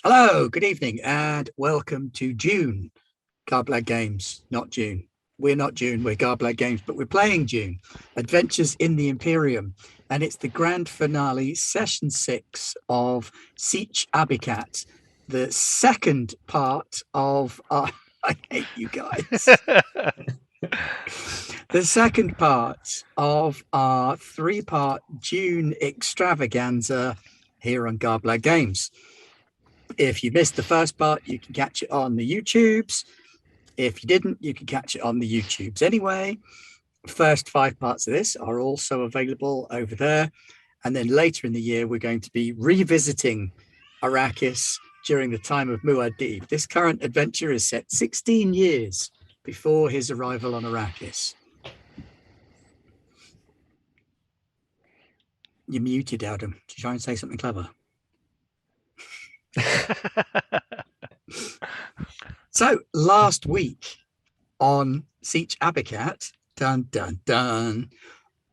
Hello, good evening, and welcome to Dune, Garblag Games, not June. We're not June, we're Garblag Games, but we're playing Dune, Adventures in the Imperium, and it's the grand finale, session 6 of Sietch Abbikat, the second part of our... I hate you guys. The second part of our 3-part Dune extravaganza here on Garblag Games. If you missed the first part, you can catch it on the YouTubes. If you didn't, you can catch it on the YouTubes anyway. First 5 parts of this are also available over there. And then later in the year, we're going to be revisiting Arrakis during the time of Muad'Dib. This current adventure is set 16 years before his arrival on Arrakis. You're muted, Adam. To try and say something clever. So last week on Sietch Abbikat, dun dun dun,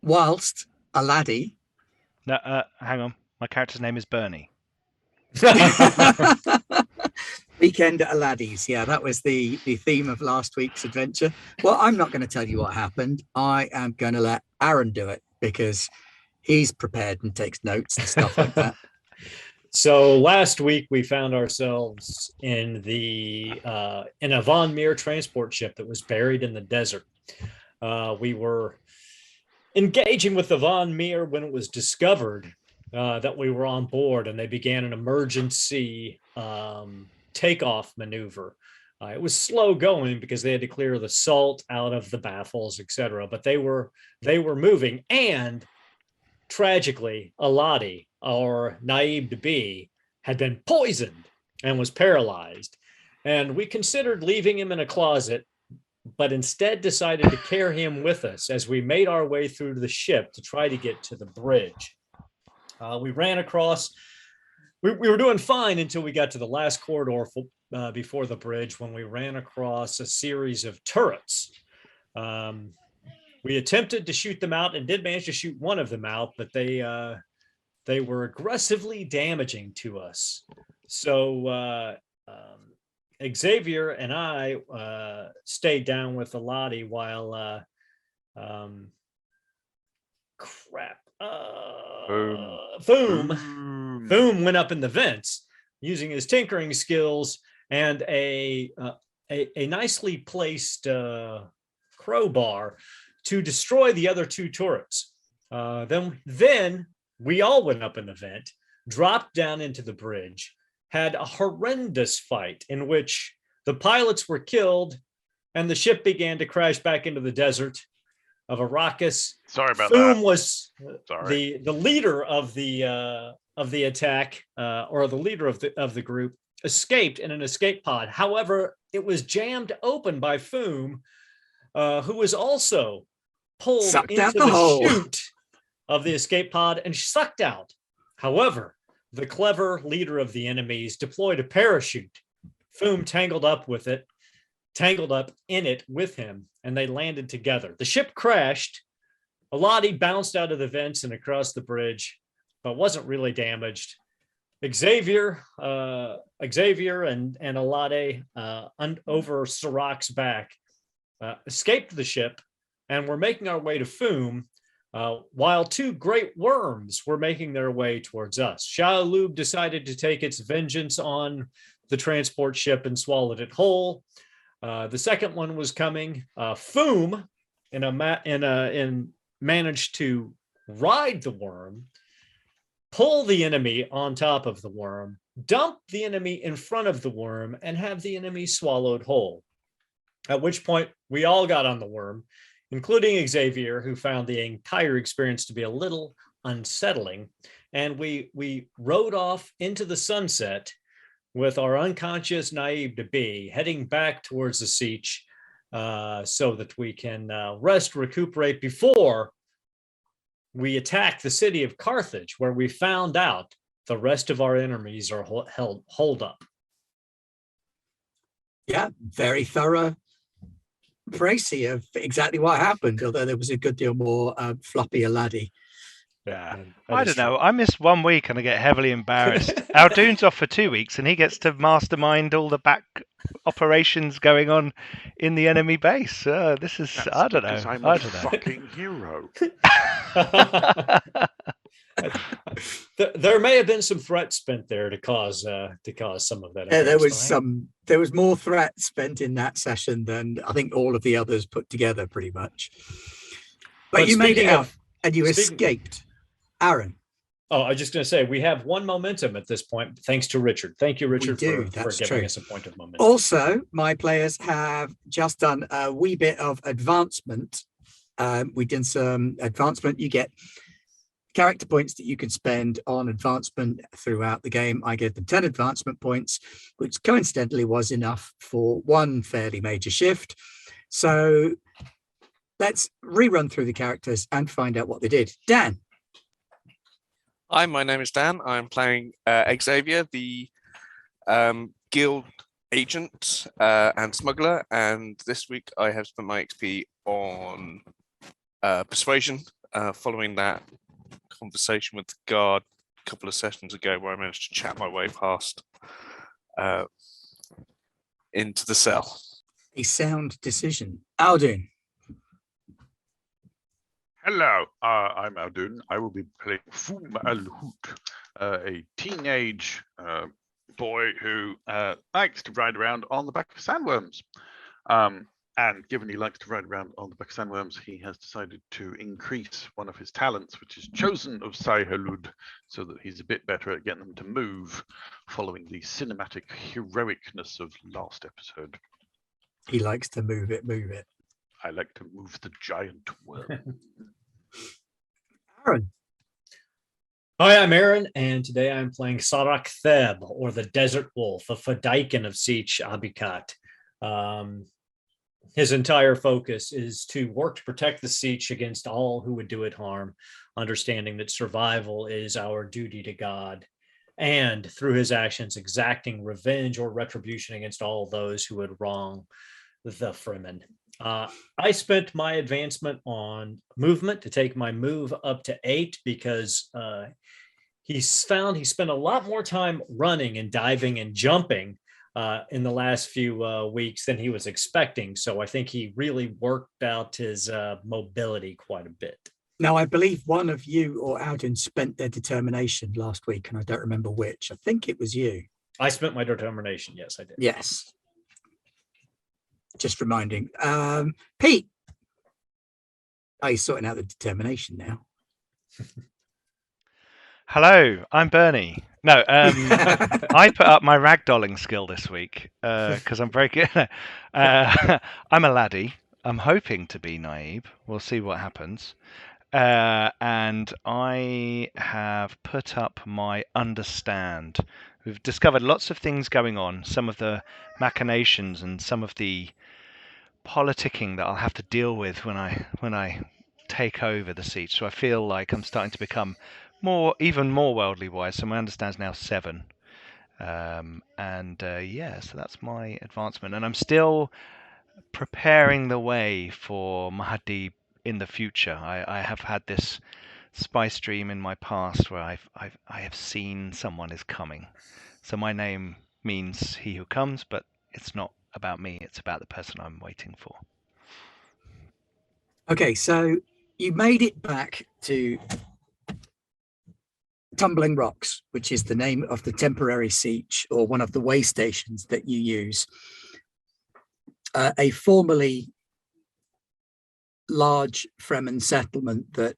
whilst a laddie. No, hang on. My character's name is Bernie. Weekend at a laddie's. Yeah, that was the theme of last week's adventure. Well, I'm not going to tell you what happened. I am going to let Aaron do it because he's prepared and takes notes and stuff like that. So last week we found ourselves in a Von Meer transport ship that was buried in the desert. We were engaging with the Von Meer when it was discovered that we were on board, and they began an emergency takeoff maneuver. It was slow going because they had to clear the salt out of the baffles, etc. But they were moving, and tragically, Aladi, our Naib to be, had been poisoned and was paralyzed. And we considered leaving him in a closet, but instead decided to carry him with us as we made our way through the ship to try to get to the bridge. We ran across, we were doing fine until we got to the last corridor before the bridge, when we ran across a series of turrets. We attempted to shoot them out and did manage to shoot one of them out, but they were aggressively damaging to us. So Xavier and I stayed down with Aladi while Foom went up in the vents using his tinkering skills and a nicely placed crowbar to destroy the other 2 turrets. Then we all went up in the vent, dropped down into the bridge, had a horrendous fight in which the pilots were killed and the ship began to crash back into the desert of Arrakis. Sorry about Foom that. Was the leader of the attack, or the leader of the group, escaped in an escape pod. However, it was jammed open by Foom, who was also pulled Sucked into out the chute of the escape pod and sucked out. However, the clever leader of the enemies deployed a parachute. Foom tangled up in it with him, and they landed together. The ship crashed. Aladi bounced out of the vents and across the bridge, but wasn't really damaged. Xavier and Aladi over Sirach's back escaped the ship and were making our way to Foom, while 2 great worms were making their way towards us. Sha'alub decided to take its vengeance on the transport ship and swallowed it whole. The second one was coming. Foom managed to ride the worm, pull the enemy on top of the worm, dump the enemy in front of the worm, and have the enemy swallowed whole. At which point we all got on the worm, including Xavier, who found the entire experience to be a little unsettling. And we rode off into the sunset with our unconscious Naib to be, heading back towards the Sietch, so that we can recuperate before we attack the city of Carthage, where we found out the rest of our enemies are holed up. Yeah, very thorough précis of exactly what happened, although there was a good deal more floppy a laddie Yeah. That I is don't know. true. I miss 1 week and I get heavily embarrassed. Our Dune's off for 2 weeks and he gets to mastermind all the back operations going on in the enemy base. This is, That's I don't because know. I'm I a don't know. fucking hero. There may have been some threat spent there to cause some of that. Yeah, embarrassment. there was more threat spent in that session than I think all of the others put together, pretty much. But you made it speaking out of- and you speaking- escaped. Aaron. Oh, I was just going to say we have one momentum at this point, thanks to Richard. Thank you, Richard, for That's giving true. us a point of momentum. Also, my players have just done a wee bit of advancement. We did some advancement. You get character points that you can spend on advancement throughout the game. I gave them 10 advancement points, which coincidentally was enough for one fairly major shift. So let's rerun through the characters and find out what they did. Dan. Hi, my name is Dan. I'm playing Xavier, the guild agent and smuggler. And this week I have spent my XP on persuasion, following that conversation with the guard a couple of sessions ago where I managed to chat my way past into the cell. A sound decision. Aldun. Hello, I'm Aldun. I will be playing Fum Al-Hoot, a teenage boy who likes to ride around on the back of sandworms. And given he likes to ride around on the back of sandworms, he has decided to increase one of his talents, which is Chosen of Sai-Halud, so that he's a bit better at getting them to move, following the cinematic heroicness of last episode. He likes to move it, move it. I like to move the giant worm. Aaron. Hi, I'm Aaron, and today I'm playing Sarak Theb, or the Desert Wolf, a Fedaykin of Sietch Abbikat. His entire focus is to work to protect the Sietch against all who would do it harm, understanding that survival is our duty to God, and through his actions exacting revenge or retribution against all those who would wrong the Fremen. I spent my advancement on movement to take my move up to 8 because he's found he spent a lot more time running and diving and jumping in the last few weeks than he was expecting. So I think he really worked out his mobility quite a bit. Now, I believe one of you or Aldun spent their determination last week, and I don't remember which. I think it was you. I spent my determination. Yes, I did. Yes. Just reminding. Pete. Oh, you're sorting out the determination now. Hello, I'm Bernie. No, I put up my ragdolling skill this week because I'm very good. I'm a laddie. I'm hoping to be naive. We'll see what happens. And I have put up my understand. We've discovered lots of things going on, some of the machinations and some of the politicking that I'll have to deal with when I take over the Sietch. So I feel like I'm starting to become even more worldly wise. So my understand's now 7. So that's my advancement. And I'm still preparing the way for Mahdi in the future. I have had this spice dream in my past where I have seen someone is coming. So my name means he who comes, but it's not about me. It's about the person I'm waiting for. Okay, so you made it back to Tumbling Rocks, which is the name of the temporary Sietch or one of the way stations that you use. A formerly large Fremen settlement that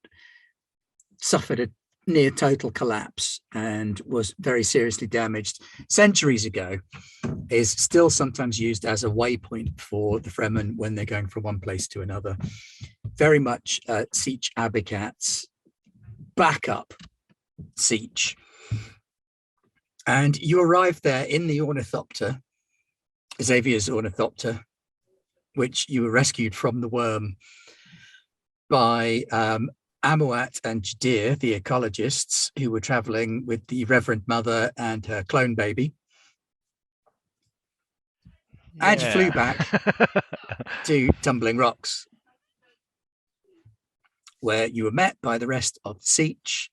suffered a near total collapse and was very seriously damaged centuries ago, is still sometimes used as a waypoint for the Fremen when they're going from one place to another. Very much Sietch Abbikat's backup Sietch. And you arrive there in the Ornithopter, Xavier's Ornithopter, which you were rescued from the worm by Amuat and Jadir, the ecologists, who were traveling with the Reverend Mother and her clone baby. And you flew back to Tumbling Rocks. where you were met by the rest of the Sietch,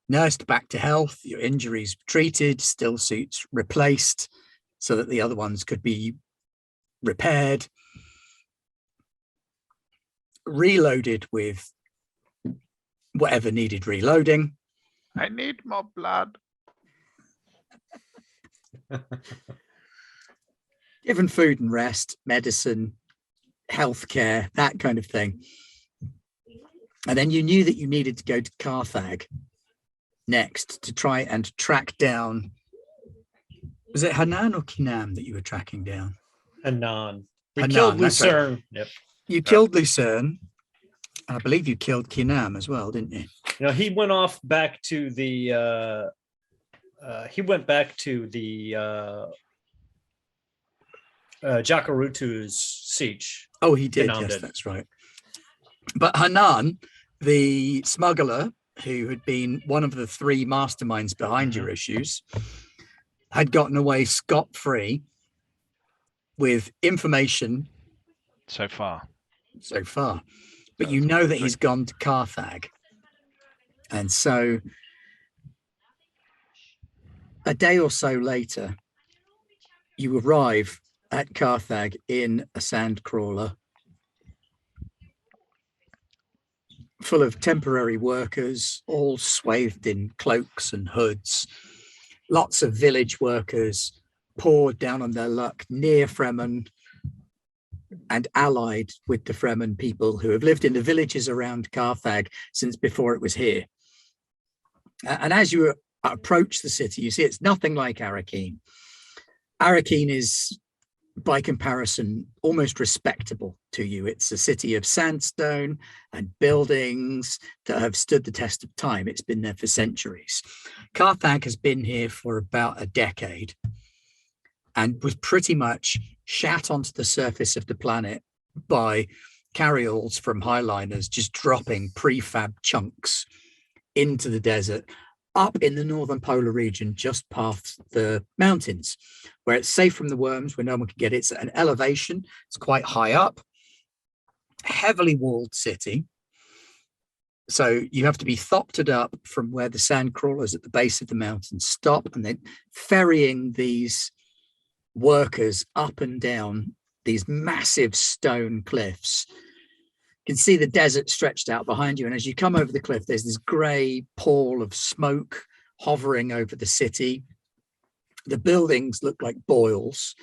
nursed back to health, your injuries treated, still suits replaced so that the other ones could be repaired, reloaded with whatever needed reloading. I need more blood. Given food and rest, medicine, healthcare, that kind of thing. And then you knew that you needed to go to Carthage next to try and track down. Was it Hanan or Kinam that you were tracking down? Hanan. We Hanan, killed that's right. Lucerne. Yep. You killed Lucerne. I believe you killed Kinam as well, didn't you? You know, he went off back to the Jakarutu's siege. Oh, he did. Hanan Yes, did. that's right. But Hanan, the smuggler who had been one of the three masterminds behind your issues, had gotten away scot-free with information So far. But you know that he's gone to Carthage. And so a day or so later, you arrive at Carthage in a sand crawler full of temporary workers, all swathed in cloaks and hoods. Lots of village workers poured down on their luck near Fremen and allied with the Fremen people who have lived in the villages around Carthage since before it was here. And as you approach the city, you see it's nothing like Arakeen. Arakeen is, by comparison, almost respectable to you. It's a city of sandstone and buildings that have stood the test of time. It's been there for centuries. Carthage has been here for about a decade and was pretty much shat onto the surface of the planet by carryalls from highliners just dropping prefab chunks into the desert up in the northern polar region, just past the mountains, where it's safe from the worms, where no one can get it. It's at an elevation, it's quite high up, heavily walled city. So you have to be thoptered up from where the sand crawlers at the base of the mountain stop, and then ferrying these workers up and down these massive stone cliffs. You can see the desert stretched out behind you, and as you come over the cliff, there's this grey pall of smoke hovering over the city. The buildings look like boils.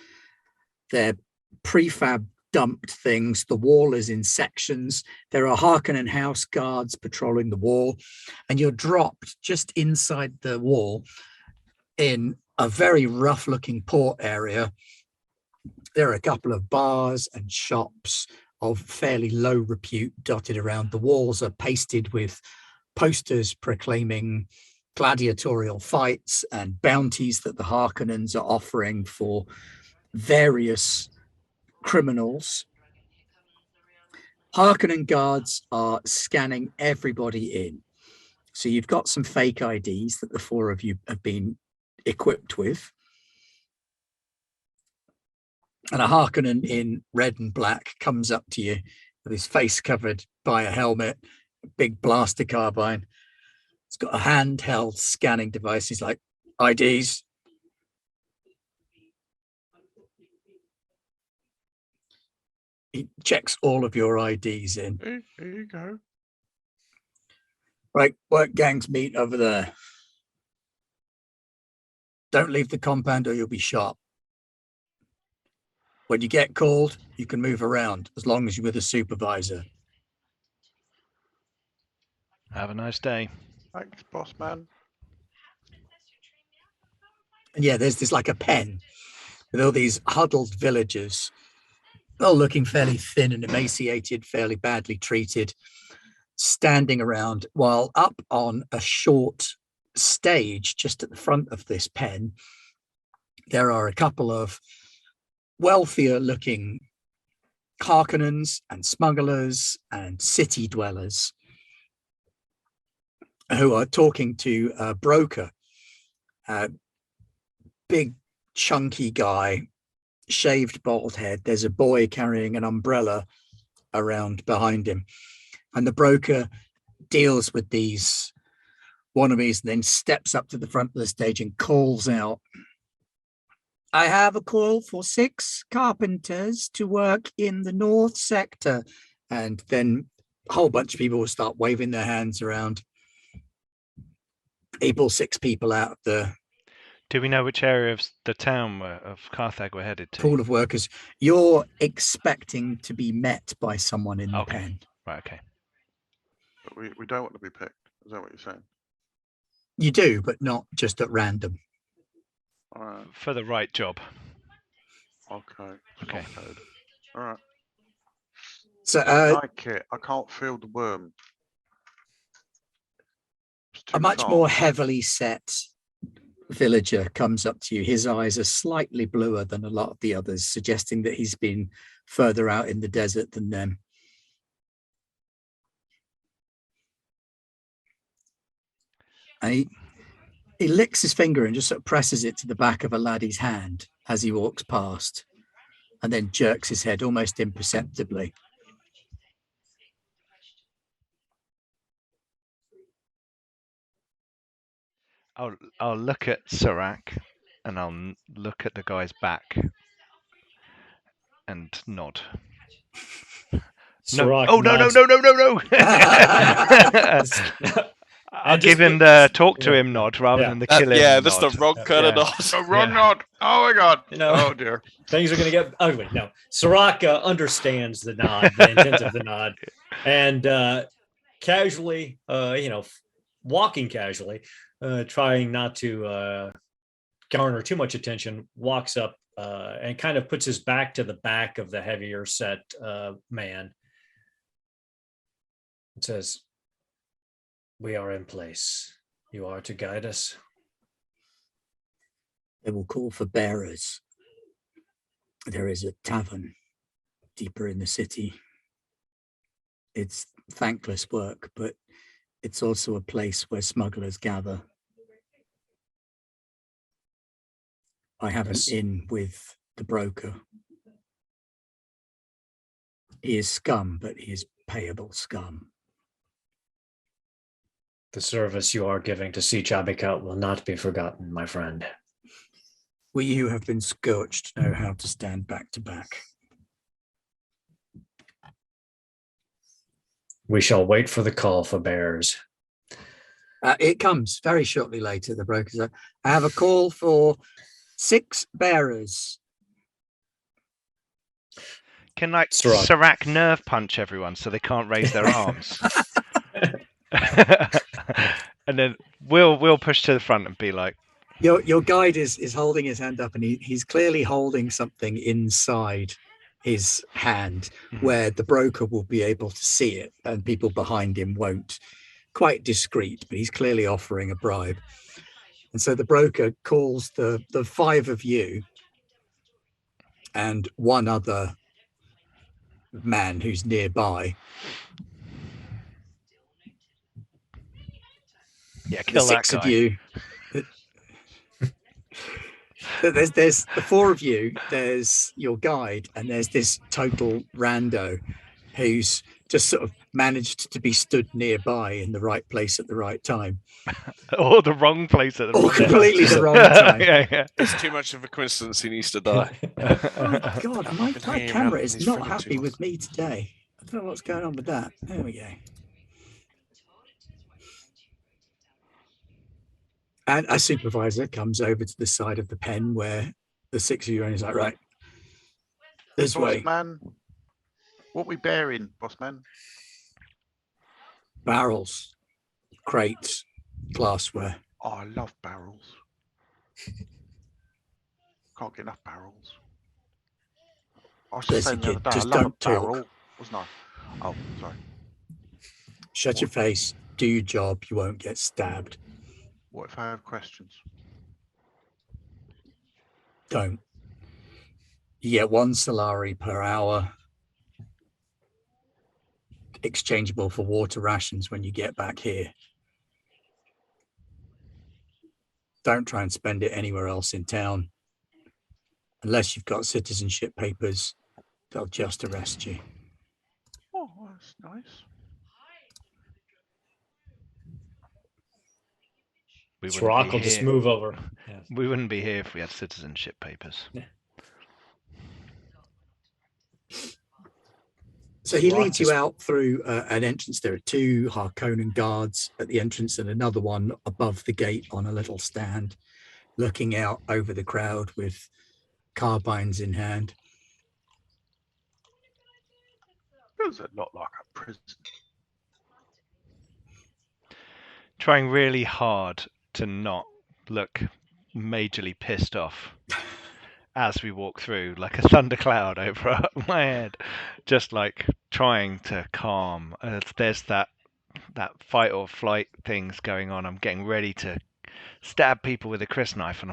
They're prefab dumped things. The wall is in sections. There are Harkonnen house guards patrolling the wall, and you're dropped just inside the wall in a very rough looking port area. There are a couple of bars and shops of fairly low repute dotted around. The walls are pasted with posters proclaiming gladiatorial fights and bounties that the Harkonnens are offering for various criminals. Harkonnen guards are scanning everybody in. So you've got some fake IDs that the four of you have been equipped with. And a Harkonnen in red and black comes up to you with his face covered by a helmet, a big blaster carbine. It's got a handheld scanning device. He's like, IDs. He checks all of your IDs in. Hey, here you go. Right, work gangs meet over there. Don't leave the compound or you'll be shot. When you get called, you can move around as long as you're with a supervisor. Have a nice day. Thanks, boss man. And yeah, there's like a pen with all these huddled villagers, all looking fairly thin and emaciated, fairly badly treated, standing around, while up on a short stage just at the front of this pen, there are a couple of wealthier looking Harkonnens and smugglers and city dwellers who are talking to a broker, a big chunky guy, shaved bald head. There's a boy carrying an umbrella around behind him, and the broker deals with these wannabes, and then steps up to the front of the stage and calls out, "I have a call for 6 carpenters to work in the north sector." And then a whole bunch of people will start waving their hands around. He pulls 6 people out of the Do we know which area of the town of Carthage we're headed to? pool of workers. You're expecting to be met by someone in the Okay. pen. Right, okay. But we don't want to be picked. Is that what you're saying? You do, but not just at random. All right. For the right job. Okay. Okay. Soft code. All right. So Like it. I can't feel the worm. It's too a much far. more heavily set villager comes up to you. His eyes are slightly bluer than a lot of the others, suggesting that he's been further out in the desert than them. And he licks his finger and just sort of presses it to the back of a laddie's hand as he walks past, and then jerks his head almost imperceptibly. I'll look at Serac and I'll look at the guy's back and nod. No. Serac Oh no nods. no! I'll And give just- him the talk to yeah, him nod rather yeah. than the kill him Yeah, nod. that's the wrong kind of Yeah. nod. Oh, wrong Yeah. nod. Oh my god. You know, Oh dear. things are going to get ugly. No, Serac understands the nod, the intent of the nod, and casually, walking casually, trying not to garner too much attention, walks up and kind of puts his back to the back of the heavier set man. It says, "We are in place. You are to guide us." They will call for bearers. There is a tavern deeper in the city. It's thankless work, but it's also a place where smugglers gather. I have Yes. an inn with the broker. He is scum, but he is payable scum. The service you are giving to Sietch Abbikat will not be forgotten, my friend. We who have been scorched know how to stand back to back. We shall wait for the call for bears. It comes very shortly later. The broker says, "I have a call for 6 bearers." Can like Serac. Serac nerve punch everyone so they can't raise their arms? And then we'll push to the front and be like, Your guide is holding his hand up, and he's clearly holding something inside his hand Mhm. where the broker will be able to see it and people behind him won't. Quite discreet, but he's clearly offering a bribe. And so the broker calls the 5 of you and one other man who's nearby. yeah, The kill that 6 of guy. you. There's the 4 of you, there's your guide, and there's this total rando who's just sort of managed to be stood nearby in the right place at the right time, Or the wrong place at the or wrong completely the wrong time. time. Yeah. It's too much of a coincidence he needs to die. Oh God, my been hanging camera around is these not friggin' happy too with me today. I don't know what's going on with that. There we go. And a supervisor comes over to the side of the pen where the 6 of you are, and he's like, "Right, this Boss way. man. What we bearing, boss man? Barrels, crates, glassware." Oh, I love barrels. Can't get enough barrels. I was just Listen, saying the other kid, day, just I love don't a talk. barrel, wasn't I? Oh, sorry. Shut your face, do your job, you won't get stabbed. What if I have questions? Don't. You get 1 salary per hour, exchangeable for water rations when you get back here. Don't try and spend it anywhere else in town. Unless you've got citizenship papers, they'll just arrest you. Oh, that's nice. We This wouldn't rock be will just here. move over. Yeah. We wouldn't be here if we had citizenship papers. Yeah. So he Rock leads you just- out through an entrance. There are 2 Harkonnen guards at the entrance and another one above the gate on a little stand, looking out over the crowd with carbines in hand. Feels a lot like a prison. Trying really hard to not look majorly pissed off as we walk through, like a thundercloud over my head, just like trying to calm. There's that fight or flight things going on. I'm getting ready to stab people with a crisp-knife, and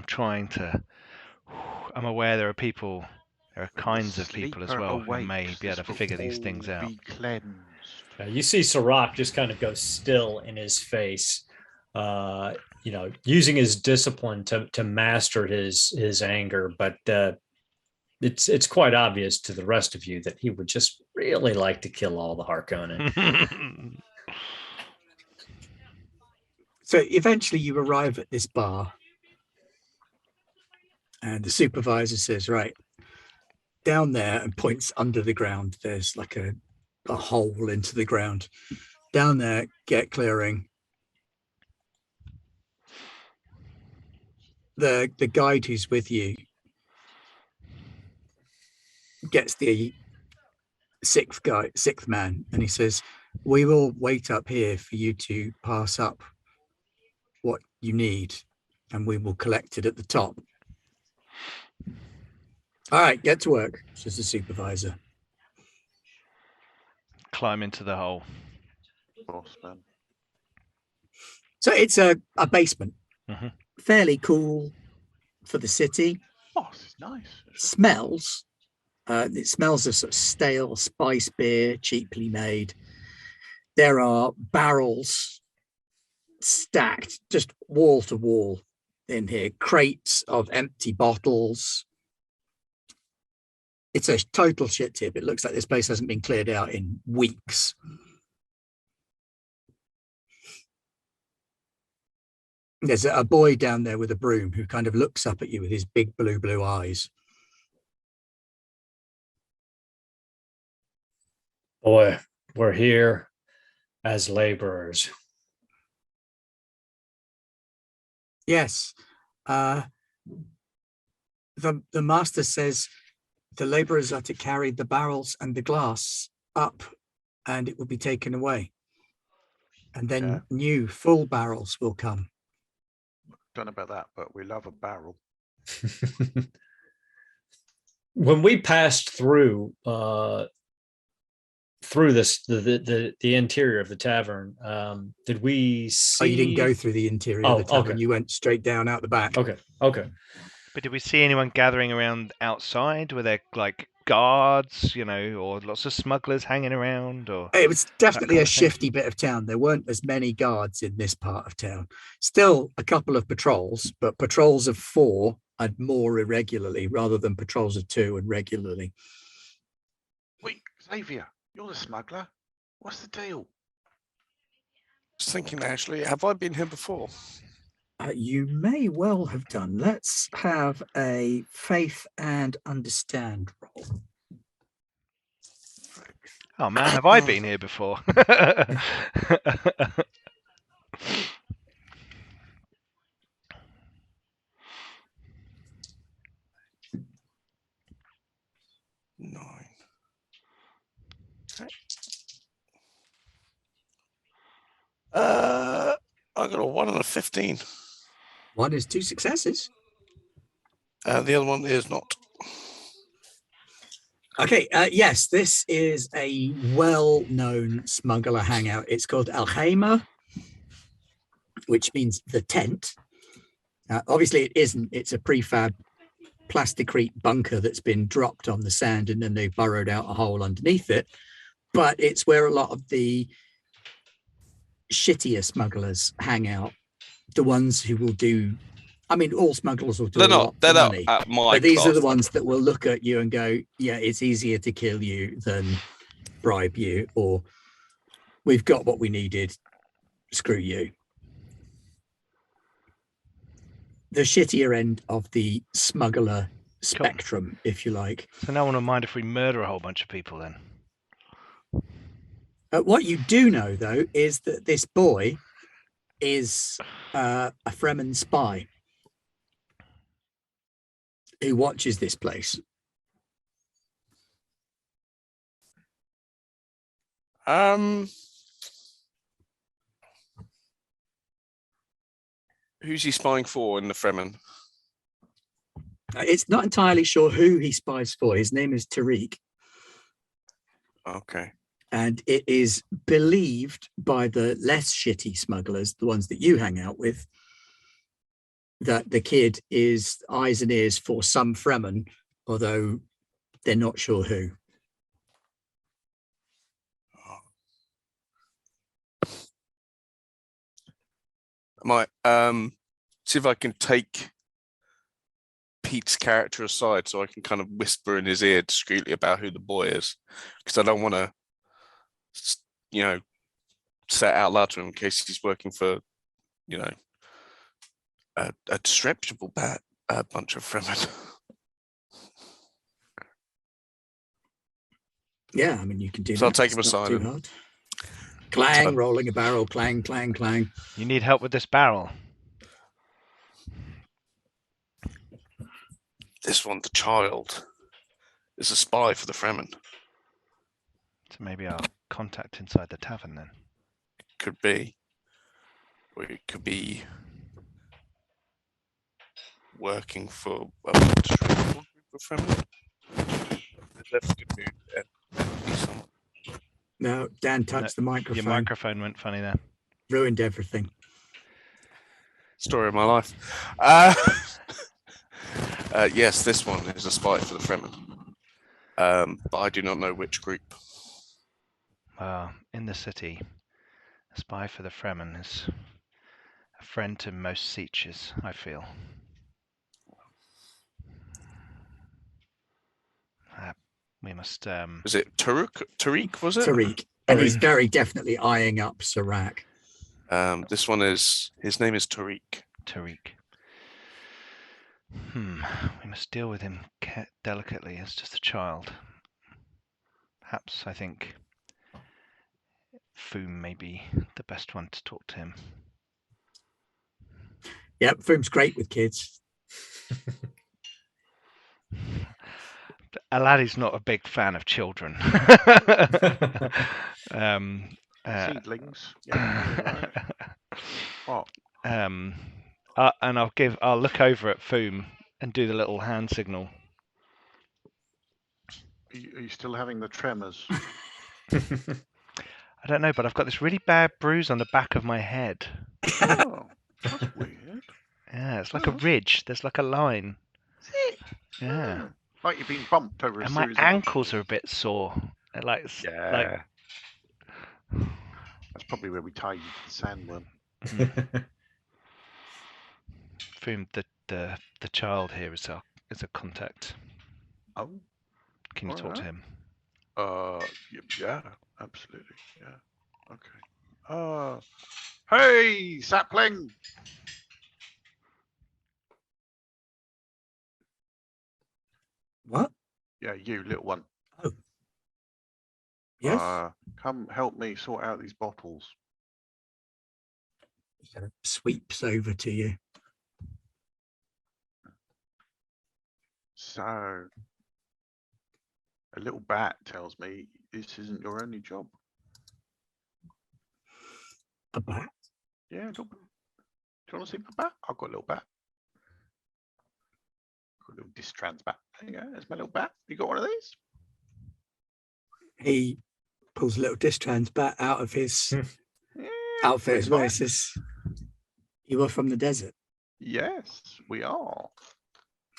I'm aware there are kinds of people as Sleeper well who may awakes, be able to this will figure these all things out. be cleansed. You see Sirach just kind of go still in his face, using his discipline to master his anger. But it's quite obvious to the rest of you that he would just really like to kill all the Harkonnen. So eventually you arrive at this bar and the supervisor says, right, down there, and points under the ground. There's like a hole into the ground. Down there, get clearing. The guide who's with you gets the sixth man, and he says, we will wait up here for you to pass up what you need, and we will collect it at the top. All right, get to work, says the supervisor. Climb into the hole. Awesome. So it's a basement. Mhm. Fairly cool for the city. Oh, this is nice. Smells. It smells of sort of stale spice beer, cheaply made. There are barrels stacked just wall to wall in here, crates of empty bottles. It's a total shit tip. It looks like this place hasn't been cleared out in weeks. There's a boy down there with a broom who kind of looks up at you with his big blue eyes. Boy, we're here as laborers. Yes. The master says the laborers are to carry the barrels and the glass up, and it will be taken away. And then new full barrels will come. Don't know about that, but we love a barrel. When we passed through this the interior of the tavern, did we see? Oh, you didn't go through the interior of the tavern. Okay. You went straight down out the back. Okay. But did we see anyone gathering around outside? Were there like guards, or lots of smugglers hanging around? Or It was definitely kind a of thing? shifty bit of town. There weren't as many guards in this part of town. Still a couple of patrols, but patrols of 4 and more irregularly rather than patrols of 2 and regularly. Wait, Xavier, you're the smuggler. What's the deal? Just thinking, actually, have I been here before? You may well have done. Let's have a faith and understand roll. Oh man, have I been here before? 9. Okay. I got a 1 and a 15. One is 2 successes. The other one is not. Okay, yes, this is a well-known smuggler hangout. It's called Al Haima, which means the tent. Obviously, it isn't. It's a prefab plasticrete bunker that's been dropped on the sand and then they've burrowed out a hole underneath it. But it's where a lot of the shittier smugglers hang out. The ones who will do... I mean, all smugglers will do a lot for money. At my But these are the class ones that will look at you and go, yeah, it's easier to kill you than bribe you, or we've got what we needed, screw you. the shittier end of the smuggler spectrum, if you like. So no one will mind if we murder a whole bunch of people then. What you do know, though, is that this boy is a Fremen spy who watches this place. Who's he spying for in the Fremen? It's not entirely sure who he spies for. His name is Tariq. Okay. And it is believed by the less shitty smugglers, the ones that you hang out with, that the kid is eyes and ears for some Fremen, although they're not sure who. I might see if I can take Pete's character aside so I can kind of whisper in his ear discreetly about who the boy is, because I don't want to, say it out loud to him in case he's working for, a disreputable bunch of Fremen. Yeah, I mean, you can do that. So I'll take him It's not aside. too hard. Clang, rolling a barrel, clang, clang, clang. You need help with this barrel. This one, the child, is a spy for the Fremen. So maybe our contact inside the tavern then. Could be. Or it could be working for a group of Fremen. That's a good mood. No, Dan touched the microphone. Your microphone went funny there. Ruined everything. Story of my life. Yes, this one is a spy for the Fremen. But I do not know which group. In the city, a spy for the Fremen is a friend to most Sietches, I feel. We must... Was it Tariq, was it? Tariq. And he's very definitely eyeing up Serac. This one is... His name is Tariq. Tariq. We must deal with him delicately as just a child. Perhaps, I think, Foom may be the best one to talk to him. Yep, Foom's great with kids. A laddie's not a big fan of children. Seedlings. Yeah. What? And I'll look over at Foom and do the little hand signal. Are you still having the tremors? I don't know, but I've got this really bad bruise on the back of my head. Oh, that's weird. Yeah, it's like a ridge. There's like a line. Is it? Yeah. Oh, like you've been bumped over a And my series ankles are a bit sore. They're like, Yeah. That's probably where we tie you to the sandworm. Foom, the child here is a contact. Oh. Can you talk to him? Yeah, absolutely. Yeah. Okay. Hey, sapling. What? Yeah, you little one. Oh. Yes. Come help me sort out these bottles. He kind of sweeps over to you. So, a little bat tells me this isn't your only job. A bat? Yeah, do you want to see my bat? I've got a little bat. Got a little distrans bat. There you go. There's my little bat. You got one of these? He pulls a little distrans bat out of his Yeah, outfit as well. He mine. says, "You are from the desert. Yes, we are.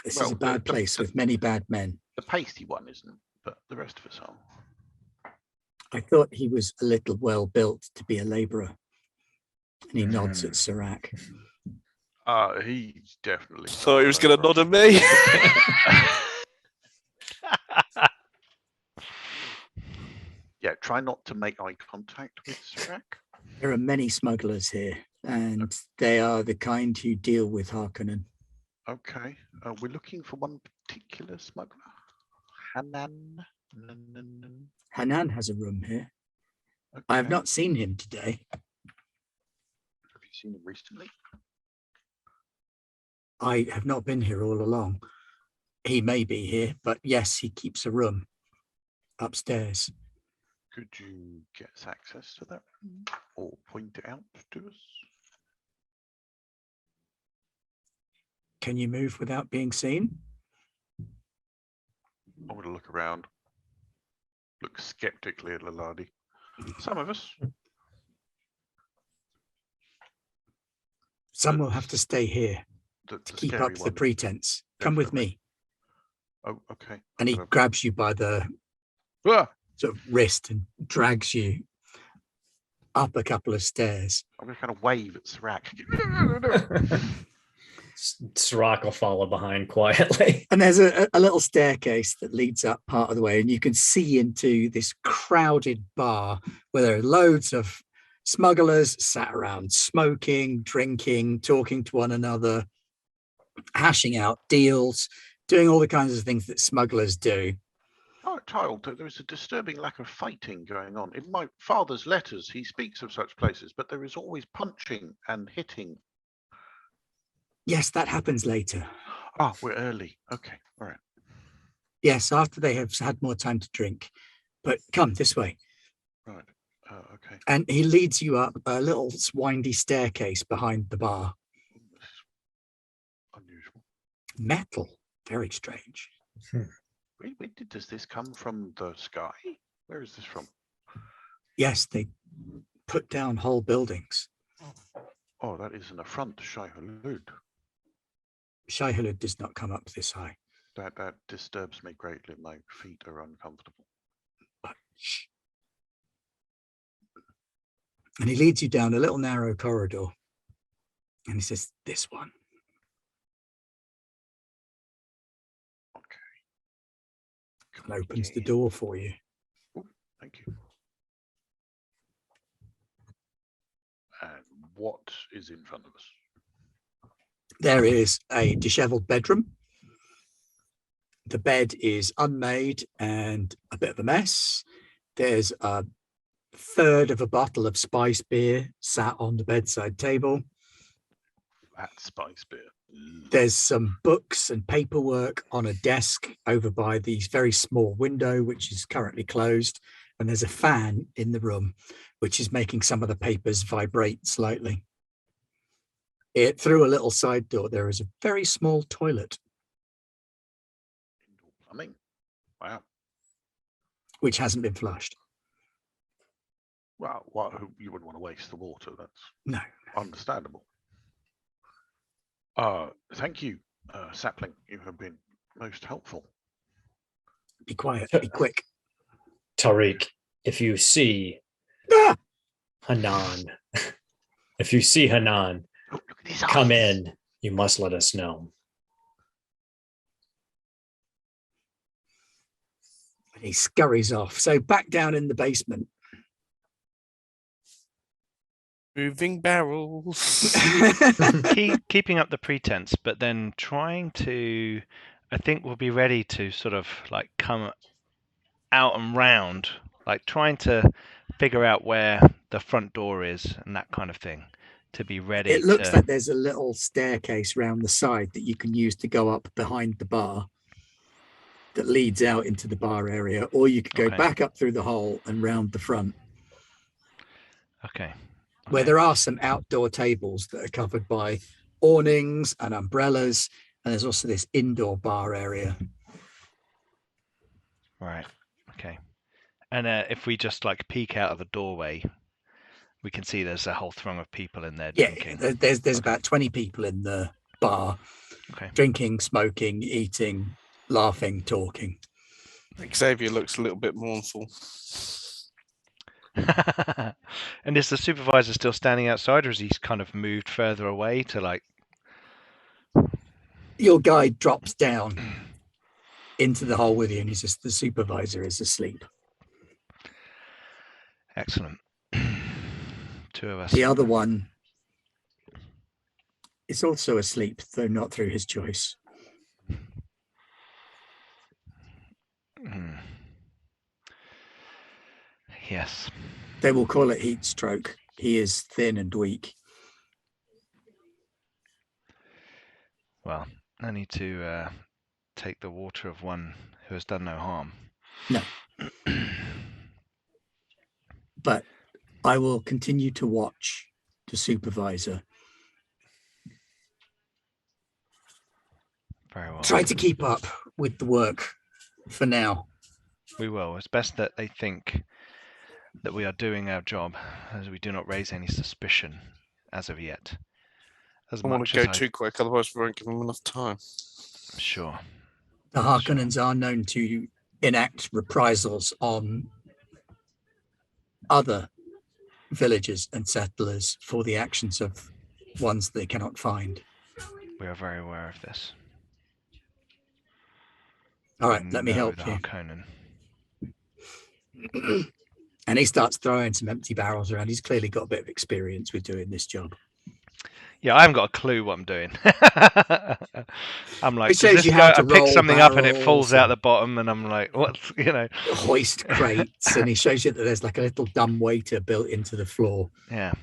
This Well, is a bad place with many bad men." The pasty one isn't, but the rest of us are. I thought he was a little well built to be a labourer. And he nods at Serac. He's definitely. Thought he was going to nod at me. Yeah, try not to make eye contact with Serac. There are many smugglers here, and they are the kind who deal with Harkonnen. Okay. We're looking for one particular smuggler. Hanan. Hanan has a room here. I have Okay. not seen him today. Have you seen him recently? I have not been here all along. He may be here, but yes, he keeps a room upstairs. Could you get us access to that room or point it out to us? Can you move without being seen? I'm going to look around. Look skeptically at Laladi. Some of us. Some will have to stay here The to keep scary up the one. pretense. Come with Definitely. me. Oh, okay. And he grabs you by the Ah! sort of wrist and drags you up a couple of stairs. I'm going to kind of wave at Sirac. Sirac will follow behind quietly. And there's a little staircase that leads up part of the way, and you can see into this crowded bar where there are loads of smugglers sat around smoking, drinking, talking to one another, hashing out deals, doing all the kinds of things that smugglers do. Oh, child, there is a disturbing lack of fighting going on. In my father's letters, he speaks of such places, but there is always punching and hitting. Yes, that happens later. Ah, we're early. Okay, all right. Yes, after they have had more time to drink. But come this way. Right. Okay. And he leads you up a little windy staircase behind the bar. This is unusual. Metal. Very strange. Does this come from the sky? Where is this from? Yes, they put down whole buildings. Oh, that is an affront to Shai Hulud. Shai Hulud does not come up this high. That disturbs me greatly. My feet are uncomfortable. But shh. And he leads you down a little narrow corridor. And he says, this one. Okay. And opens the door for you. Ooh, thank you. And what is in front of us? There is a disheveled bedroom. The bed is unmade and a bit of a mess. There's a third of a bottle of spice beer sat on the bedside table. That spice beer. There's some books and paperwork on a desk over by the very small window, which is currently closed. And there's a fan in the room, which is making some of the papers vibrate slightly. Through a little side door, there is a very small toilet. Indoor plumbing. Wow. Which hasn't been flushed. Well, you wouldn't want to waste the water. That's No. understandable. Thank you, Sapling. You have been most helpful. Be quiet. Be quick. Tariq, if you see Hanan, if you see Hanan Look at his come eyes. in, you must let us know. And he scurries off. So back down in the basement. Moving barrels. Keeping up the pretense, but then trying to, I think we'll be ready to sort of like come out and round, like trying to figure out where the front door is and that kind of thing, to be ready. It looks like there's a little staircase round the side that you can use to go up behind the bar that leads out into the bar area, or you could go back up through the hole and round the front. Okay. Where there are some outdoor tables that are covered by awnings and umbrellas, and there's also this indoor bar area. Right. Okay. And if we just like peek out of the doorway, we can see there's a whole throng of people in there drinking. Yeah, there's about 20 people in the bar, drinking, smoking, eating, laughing, talking. Xavier looks a little bit mournful. And is the supervisor still standing outside, or has he kind of moved further away to like? Your guide drops down into the hole with you, and he says the supervisor is asleep. Excellent. Two of us. The other one is also asleep, though not through his choice. Yes. They will call it heat stroke. He is thin and weak. Well, I need to take the water of one who has done no harm. No. But I will continue to watch the supervisor. Very well. Try to keep up with the work for now. We will. It's best that they think that we are doing our job, as we do not raise any suspicion as of yet. As I don't want much to as go too quick, otherwise we won't give them enough time. Sure. The Harkonnens are known to enact reprisals on other villagers and settlers for the actions of ones they cannot find. We are very aware of this. All right, We let me know help the you. Harkonnen. And he starts throwing some empty barrels around. He's clearly got a bit of experience with doing this job. Yeah, I haven't got a clue what I'm doing. I'm like, It does shows this you go? how to I pick roll something up and it falls barrels out and the bottom, and I'm like, what's, hoist crates, and he shows you that there's like a little dumb waiter built into the floor Yeah.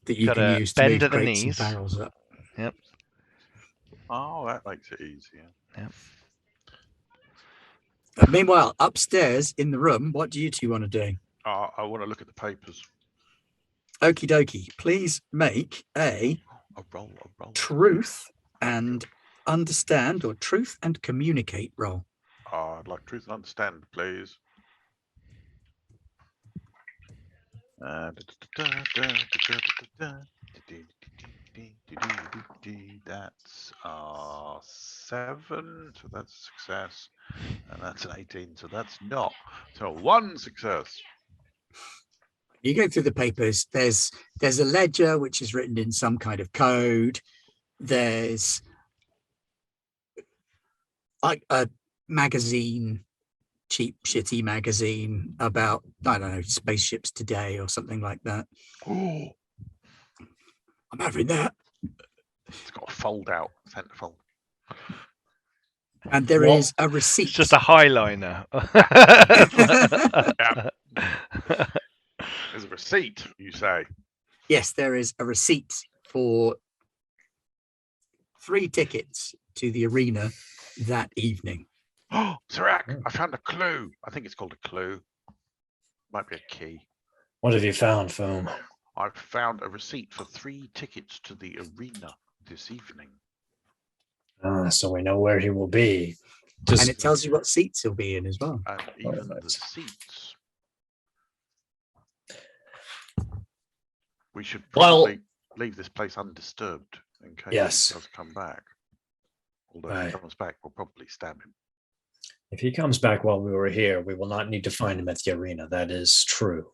that you can Gotta use to bend move at the crates and knees. barrels up. Yep. Oh, that makes it easier. Meanwhile, upstairs in the room, what do you two want to do? I want to look at the papers. Okie dokie. Please make a A roll. truth and understand, or truth and communicate roll. I'd like truth and understand, please. That's 7, so that's a success, and that's an 18, so that's not. So 1 success. You go through the papers. There's a ledger which is written in some kind of code. There's like a magazine, cheap, shitty magazine about, I don't know, spaceships today or something like that. Oh, I'm having that. it's got a fold out centerfold. And there is a receipt. It's just a highliner. There's a receipt, you say? Yes, there is a receipt for 3 tickets to the arena that evening. Oh, Sirac, I found a clue. I think it's called a clue. Might be a key. What have you found, Foom? I've found a receipt for 3 tickets to the arena this evening. So we know where he will be. And it tells you what seats he'll be in as well. And even the seats. We should probably leave this place undisturbed in case he does come back. Although if he comes back, we'll probably stab him. If he comes back while we were here, we will not need to find him at the arena. That is true.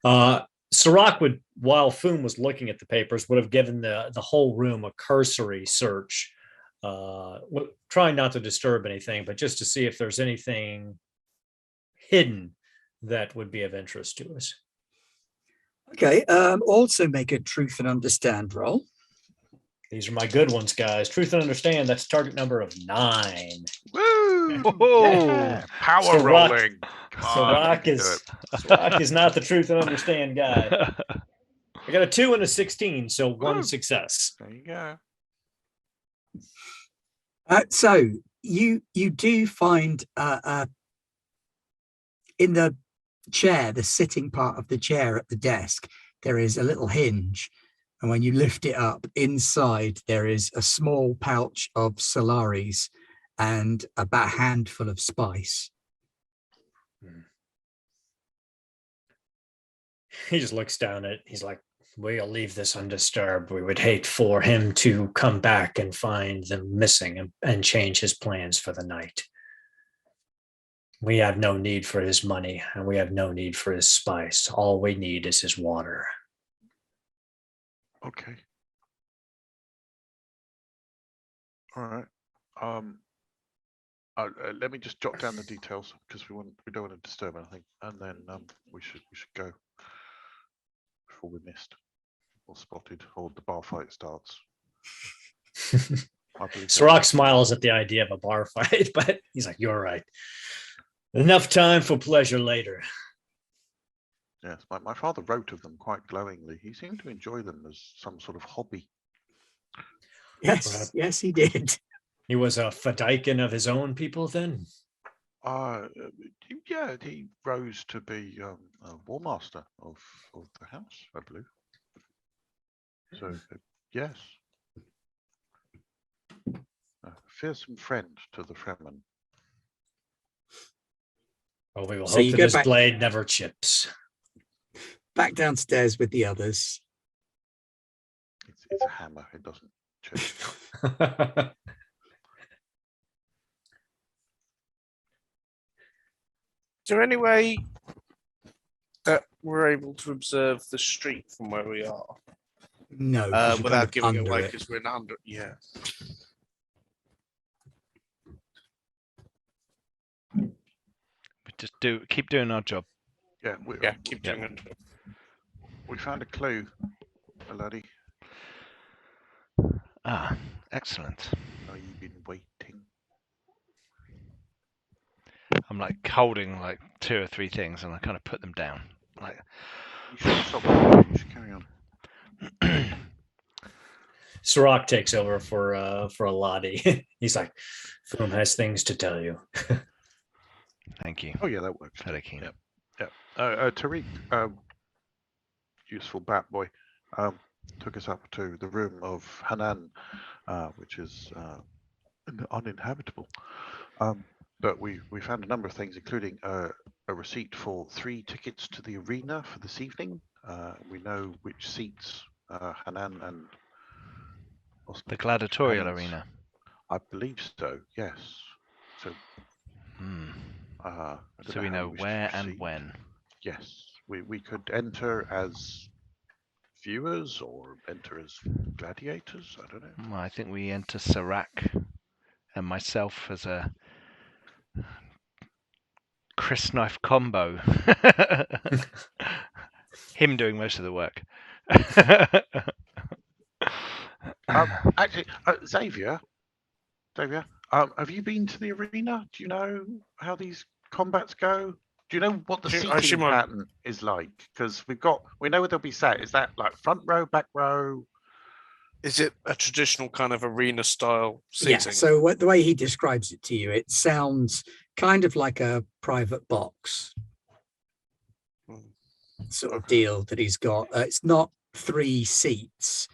Sirac would, while Foom was looking at the papers, would have given the whole room a cursory search, trying not to disturb anything, but just to see if there's anything hidden that would be of interest to us. Okay. Also make a truth and understand roll. These are my good ones, guys. Truth and understand. That's target number of 9. Woo! Yeah. Power rolling. Sirac is not the truth and understand guy. I got a 2 and a 16, so 1 success. There you go. So you do find in the chair, the sitting part of the chair at the desk, there is a little hinge. And when you lift it up, inside there is a small pouch of Solaris and about a handful of spice. He just looks down at it. He's like, we'll leave this undisturbed. We would hate for him to come back and find them missing and change his plans for the night. We have no need for his money, and we have no need for his spice. All we need is his water. Okay. All right. Let me just jot down the details because we don't want to disturb anything, and then we should go before we're missed. spotted, or the bar fight starts. I believe Sirach smiles at the idea of a bar fight, but he's like, "You're right. Enough time for pleasure later." Yes, my father wrote of them quite glowingly. He seemed to enjoy them as some sort of hobby. Yes, yes, he did. He was a Fedaykin of his own people then? Yeah, he rose to be a war master of the house, I believe. So, yes. A fearsome friend to the Fremen. Well, we will So hope you that go his back- blade never chips. Back downstairs with the others. It's a hammer, it doesn't chip. Is there any way that we're able to observe the street from where we are No, 'cause you're without kind of giving it under away? it. Because we're in under. Yeah. We just keep doing our job. Yeah, Keep doing it. we found a clue, a laddie. Ah, excellent. Are you been waiting? I'm like holding like 2 or 3 things, and I kind of put them down. Like, You should stop. You should carry on. Sirach takes over for Lottie. He's like, "Foom has things to tell you." thank you. Oh yeah, that works. Very keen. Yep. Tariq, useful bat boy, took us up to the room of Hanan, which is uninhabitable. But we found a number of things, including a receipt for 3 tickets to the arena for this evening. We know which seats Hanan and The gladiatorial Hans- arena. I believe so. Yes. So. Hmm. I don't So we how know wish to where and proceed. when. Yes, we could enter as viewers or enter as gladiators. I don't know. Well, I think we enter Serac and myself as a Chris knife combo. Him doing most of the work. Actually, Xavier, have you been to the arena? Do you know how these combats go? Do you know what the seating pattern is like? Because we know where they'll be sat. Is that like front row, back row? Is it a traditional kind of arena style seating? Yeah, so the way he describes it to you, it sounds kind of like a private box sort of deal that he's got. It's not 3 seats.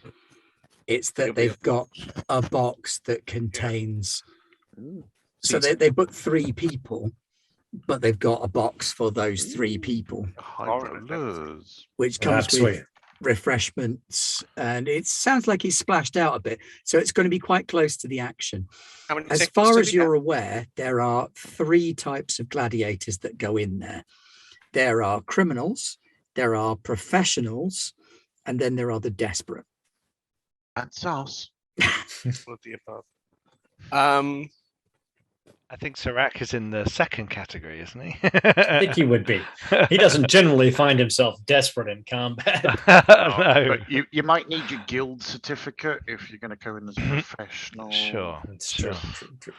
It's that they've got a box that contains. So they booked 3 people, but they've got a box for those 3 people, which comes with refreshments, and it sounds like he's splashed out a bit, so it's going to be quite close to the action. As far as you're aware, there are 3 types of gladiators that go in there. There are criminals, there are professionals, and then there are the desperate. That's us. All of the above. I think Serac is in the second category, isn't he? I think he would be. He doesn't generally find himself desperate in combat. No. But you might need your guild certificate if you're going to go in as a professional. Sure. That's Sure. true.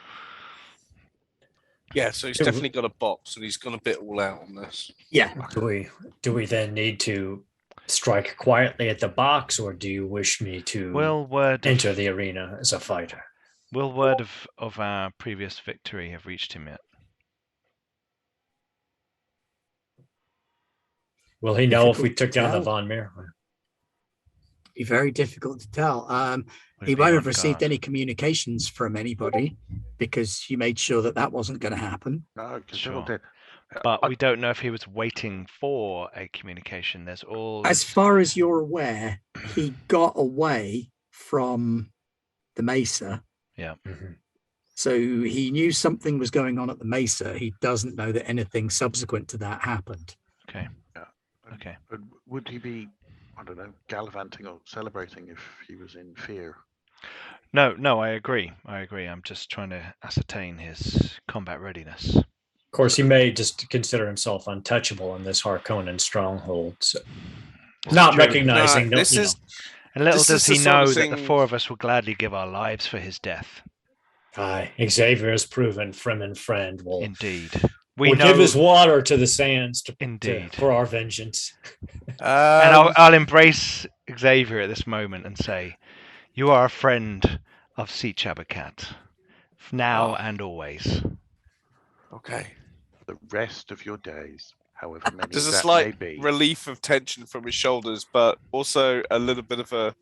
Yeah, so he's definitely got a box, and he's gone a bit all out on this. Yeah. Do we then need to strike quietly at the box, or do you wish me to enter the arena as a fighter? Will word of our previous victory have reached him yet? Will he know if we took down the Von Meer? Be very difficult to tell. He won't have received any communications from anybody because you made sure that wasn't going to happen. No, sure. But we don't know if he was waiting for a communication. There's all. As far as you're aware, he got away from the Mesa. Yeah. Mm-hmm. So he knew something was going on at the Mesa. He doesn't know that anything subsequent to that happened. Okay. Yeah. Okay. Would he be, I don't know, gallivanting or celebrating if he was in fear? No, I agree. I'm just trying to ascertain his combat readiness. Of course, he may just consider himself untouchable in this Harkonnen stronghold. So. Not True. recognizing. No, No, this is And little This does is he the sort of know that the thing- 4 of us will gladly give our lives for his death. Aye, Xavier has proven Fremen friend will Indeed. will give his water to the sands Indeed. for our vengeance. And I'll embrace Xavier at this moment and say, you are a friend of Sietch Abbikat, now and always. okay. The rest of your days, however many There's a that may slight be. relief of tension from his shoulders, but also a little bit of a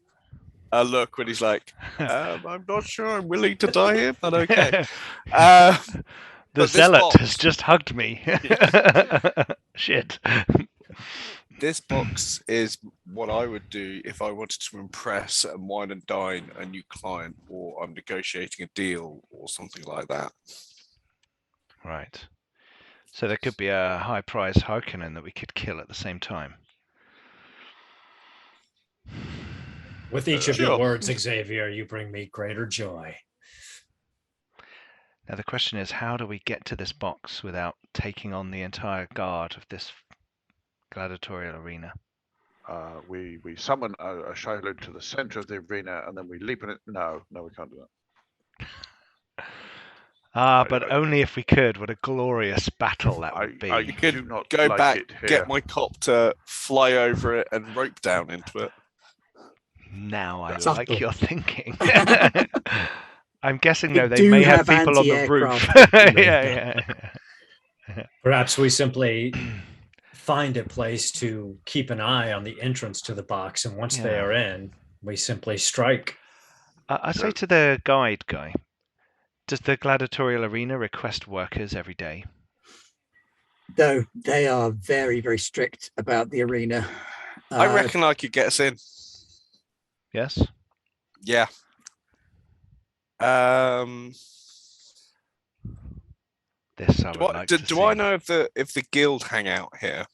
look when he's like, I'm not sure I'm willing to die here, but okay. The but this zealot box- has just hugged me. Shit. This box is what I would do if I wanted to impress and wine and dine a new client, or I'm negotiating a deal or something like that. Right. So there could be a high prize Harkonnen that we could kill at the same time. With each of Sure. your words, Xavier, you bring me greater joy. Now the question is, how do we get to this box without taking on the entire guard of this gladiatorial arena? We summon a Shaolin to the center of the arena, and then we leap in it. No, we can't do that. But only if we could. What a glorious battle that would be. I could do not Go like back, it here. get my copter, fly over it, and rope down into it. Now I Subtle. like your thinking. I'm guessing, We though, they do may have have people on the roof. anti-aircraft yeah. Perhaps we simply find a place to keep an eye on the entrance to the box, and once they Yeah. are in, we simply strike. I say to the guide guy, does the gladiatorial arena request workers every day? No, they are very, very strict about the arena. I reckon I could get us in. Yes? Yeah. This I would like to do see. I know if the guild hang out here?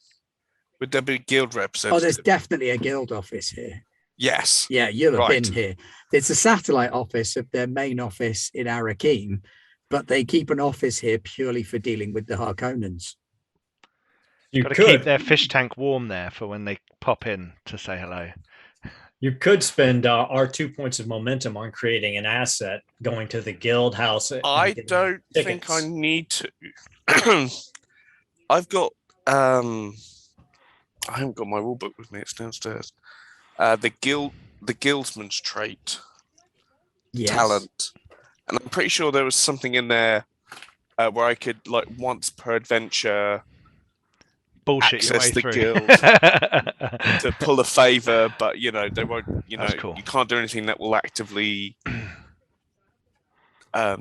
Would there be a guild Oh, representative? there's definitely a guild office here. Yes. Yeah, you'll have Right. been here. It's a satellite office of their main office in Arakim, but they keep an office here purely for dealing with the Harkonnens. You Got to could keep their fish tank warm there for when they pop in to say hello. you could spend our 2 points of momentum on creating an asset, going to the guild house. and I getting don't think tickets. I need to. I've got I haven't got my rule book with me, it's downstairs. The guildsman's trait, Yes. talent. And I'm pretty sure there was something in there where I could, like, once per adventure Bullshit your way access the through. guild to pull a favor, but they won't, That's cool. you can't do anything that will actively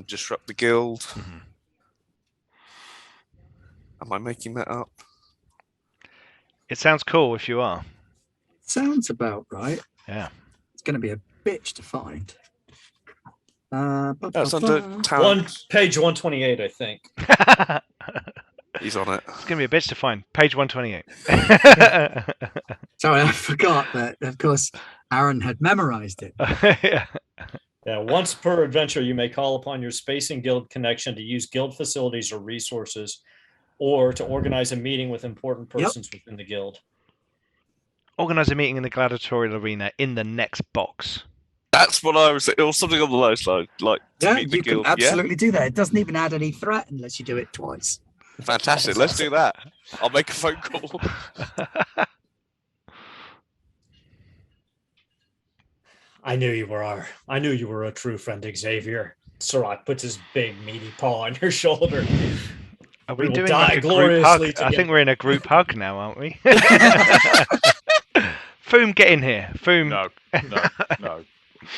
disrupt the guild. Mhm. Am I making that up? It sounds cool if you are. Sounds about right. Yeah. It's going to be a bitch to find. It's under talent. One page 128, I think. He's on it. It's going to be a bitch to find. Page 128. Sorry, I forgot that. Of course, Aaron had memorized it. Yeah. Yeah, once per adventure, you may call upon your Spacing Guild connection to use guild facilities or resources, or to organize a meeting with important persons within the guild. Organize a meeting in the gladiatorial arena in the next box. That's what I was saying. It was something on the low side, like to Yeah, meet the you can guild. absolutely do that. It doesn't even add any threat unless you do it twice. Yeah? Fantastic. Let's do that. I'll make a phone call. I knew you were a true friend, Xavier. Sirach puts his big meaty paw on your shoulder. Are We we will doing die like a group gloriously hug? I together. think we're in a group hug now, aren't we? Foom, get in here. Foom. No.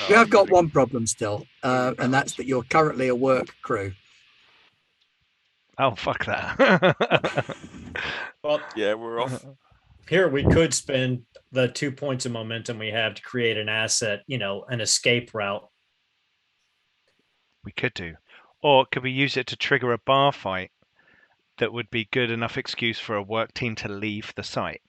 We have got one problem still, and that's that you're currently a work crew. Oh, fuck that. Well, Yeah, we're off. here we could spend the 2 points of momentum we have to create an asset, an escape route. We could do. Or could we use it to trigger a bar fight that would be good enough excuse for a work team to leave the site?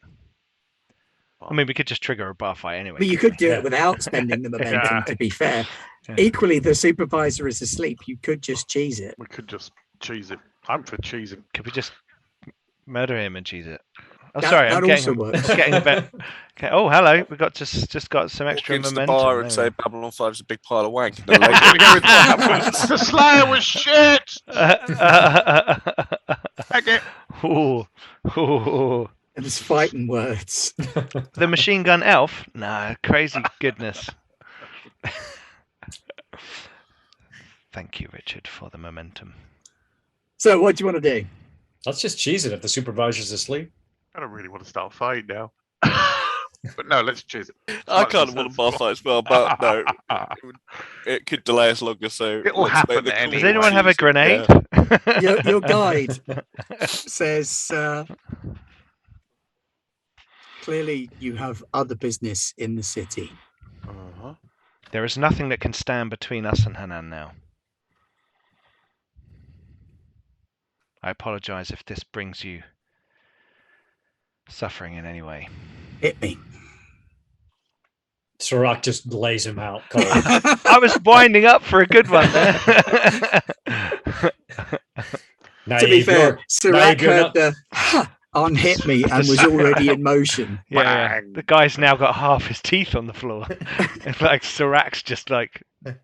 I mean, we could just trigger a bar fight anyway. But you could do Yeah. it without spending the momentum, Yeah. to be fair. Yeah. Equally, the supervisor is asleep. You could just cheese it. We could just cheese it. I'm for cheesing. Could we just murder him and cheese it? Oh, sorry, that I'm also getting, works. I'm getting a bit. Okay. Oh, hello. We got just got some Walk extra into the momentum. bar There and we say go. Babylon 5 is a big pile of wank. And then I'm later, gonna go with what happens? the Slayer was shit. Okay. Ooh, ooh. And it's fighting words. The machine gun elf? No, crazy goodness. Thank you, Richard, for the momentum. So what do you want to do? Let's just cheese it if the supervisor's asleep. I don't really want to start a fight now. But no, let's choose it. I Much kind as of want a that's bar cool. fight as well, but no, it could delay us longer. So It'll let's happen make the anyway. Does anyone have a choosing, grenade? yeah. Your guide says, clearly you have other business in the city. Uh-huh. There is nothing that can stand between us and Hanan now. I apologize if this brings you suffering in any way. Hit me. Sirach just lays him out cold. I was winding up for a good one there. To be fair, Sirach Naib, you're heard not- the "Ha" on hit me and was already in motion. Yeah. Bang. The guy's now got half his teeth on the floor. It's like Sirach's just like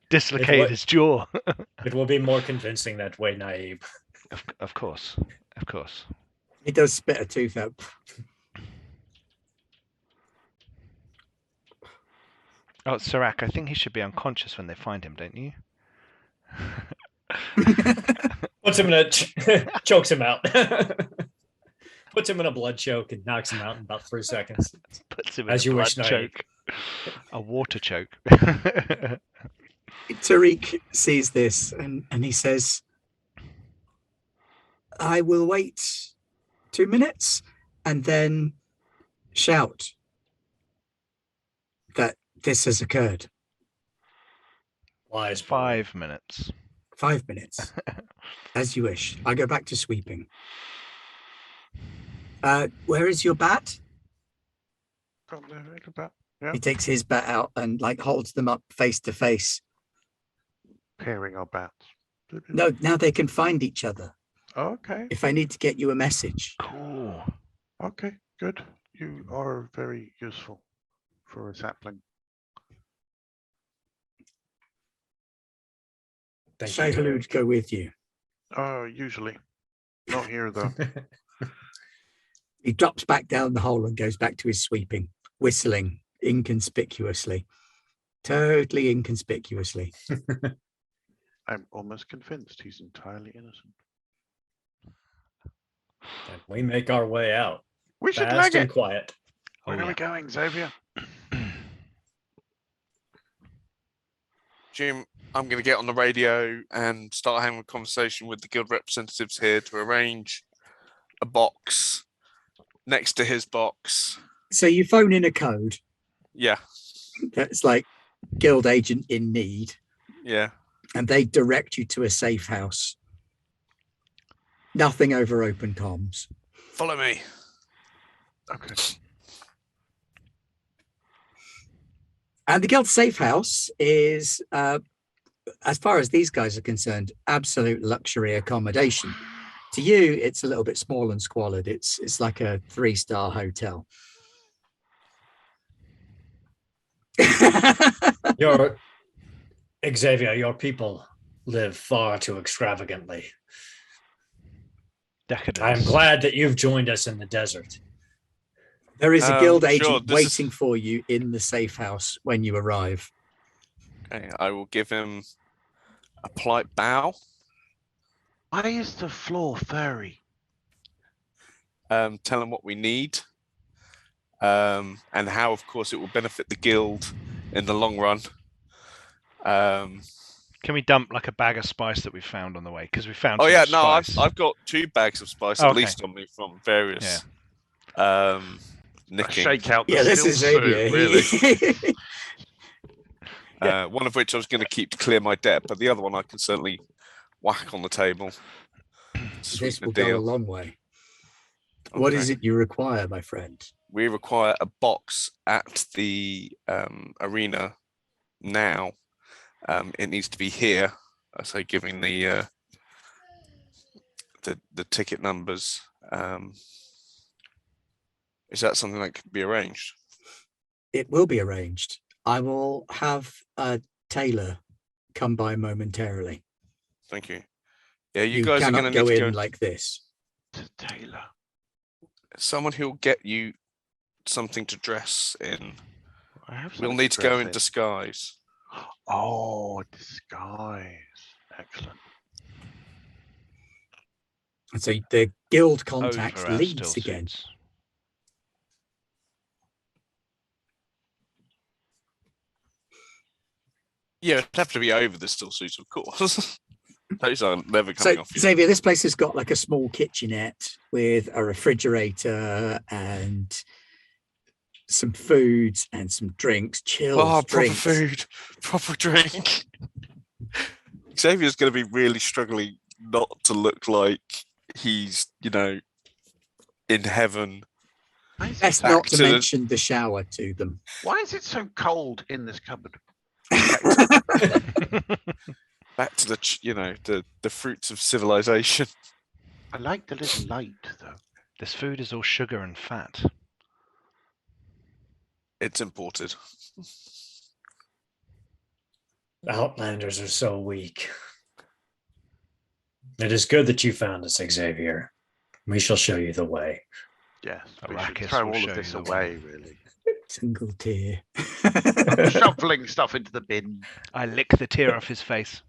dislocated his jaw. It will be more convincing that way, Naib. Of course. Of course. He does spit a tooth out. Oh, Sirach, I think he should be unconscious when they find him, don't you? Puts him in a chokes him out. Puts him in a blood choke and knocks him out in about 3 seconds. Puts him As in a you blood wish, Naib. choke. A water choke. Tariq sees this and he says, I will wait 2 minutes and then shout that this has occurred. Lies. 5 minutes. 5 minutes. As you wish. I go back to sweeping. Where is your bat? Got the little bat. Yeah. He takes his bat out and like holds them up face to face. Pairing our bats. No, now they can find each other. Okay. If I need to get you a message. Cool. Okay. Good. You are very useful for a sapling. Thank Say you, hello Tariq. to go with you. Usually. Not here though. He drops back down the hole and goes back to his sweeping, whistling inconspicuously. Totally inconspicuously. I'm almost convinced he's entirely innocent. And we make our way out. We should Fast leg and it. quiet. Where are we going, Xavier? Jim, I'm going to get on the radio and start having a conversation with the guild representatives here to arrange a box next to his box. So you phone in a code Yeah, that's like guild agent in need, yeah. and they direct you to a safe house. Nothing over open comms. Follow me. Okay. And the guild safe house is, as far as these guys are concerned, absolute luxury accommodation. To you, it's a little bit small and squalid. It's like a 3-star hotel. Your Xavier, your people live far too extravagantly. Decadence. I am glad that you've joined us in the desert. There is a guild Sure, agent this waiting for you in the safe house when you arrive. Okay, I will give him a polite bow. Why is the floor furry? Tell him what we need, and how, of course, it will benefit the guild in the long run. Can we dump like a bag of spice that we found on the way? Because we found. Oh some yeah, no, spice. I've got 2 bags of spice Okay. at least on me from various nicking. Shake out the Yeah, this still is suit, Xavier. really. One of which I was going to keep to clear my debt, but the other one I can certainly whack on the table. This Sweeten will the go a deal. long way. What is it you require, my friend? We require a box at the arena now. It needs to be here. I say, giving the ticket numbers. Is that something that could be arranged? It will be arranged. I will have a tailor come by momentarily. Thank you. Yeah, you You guys are cannot going to go need to in go. like this. To Taylor. Someone who'll get you something to dress in. I have We'll something need to go dress in disguise. Oh, disguise. Excellent. And so the guild contact Over our still leads again. suits. Yeah, it'd have to be over the still suits, of course. Those are never So coming off you. Xavier, this place has got like a small kitchenette with a refrigerator and some foods and some drinks, chilled Oh, proper drinks. food, proper drink. Xavier's going to be really struggling not to look like he's, in heaven. Why is, Best it, not Back to to the- mention the shower to them. why is it so cold in this cupboard? Back to the the fruits of civilization. I like the little light, though. This food is all sugar and fat. It's imported. Outlanders are so weak. It is good that you found us, Xavier. We shall show you the way. Yes, we should Arrakis throw will all show of this you the away, really. Single tear. Shoveling stuff into the bin. I lick the tear off his face.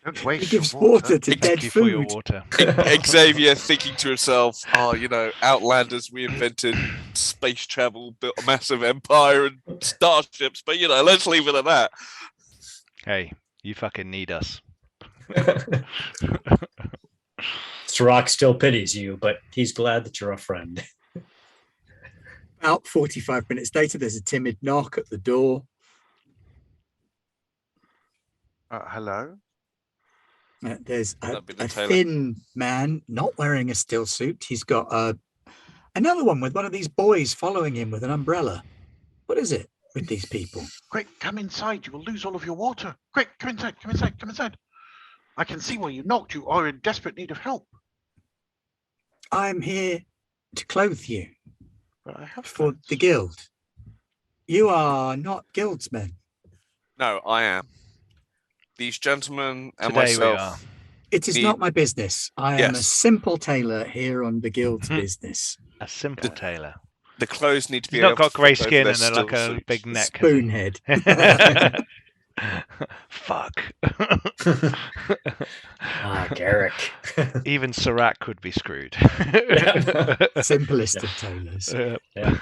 Don't He waste gives your water. water to Thank dead you for your food. water. Xavier thinking to himself, Outlanders, we invented space travel, built a massive empire and starships, but let's leave it at that. Hey, you fucking need us. Sirach still pities you, but he's glad that you're a friend. About 45 minutes later, there's a timid knock at the door. Hello? There's a That'd be the tailor. thin man not wearing a still suit. He's got another one with one of these boys following him with an umbrella. What is it with these people? Quick, come inside. You will lose all of your water. Quick, come inside, come inside, come inside. I can see why you knocked. You are in desperate need of help. I'm here to clothe you But I have for clothes. the guild. You are not guildsmen. No, I am. These gentlemen and Today we myself. are. It is Me- not my business. I am a Yes. simple tailor here on the guild's business. A simple Yeah. tailor. The clothes need to be He's not able got to grey fit over skin their and like still a suits. big neck. has he? Spoonhead. Fuck. Garrick. Even Sirach would be screwed. Simplest of tailors. Yeah.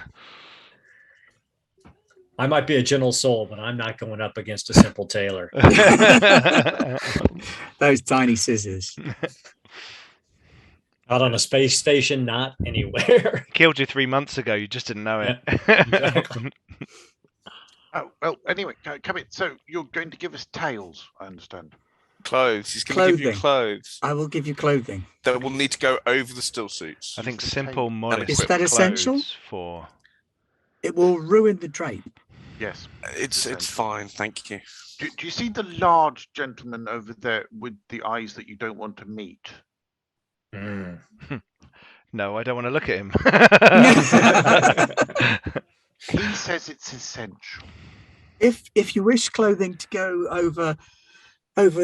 I might be a gentle soul, but I'm not going up against a simple tailor. Those tiny scissors. Out on a space station, not anywhere. Killed you 3 months ago. You just didn't know it. exactly. Oh, well, anyway, come in. So you're going to give us tails, I understand. Clothes. He's going to give you Clothing. clothes I will give you clothing. that will need to go over the still suits. I think the simple, tape. modest Is that essential? clothes for. It will ruin the drape. Yes. It's essential. fine, thank you. Do you see the large gentleman over there with the eyes that you don't want to meet? Mm. No, I don't want to look at him. He says it's essential. If you wish clothing to go over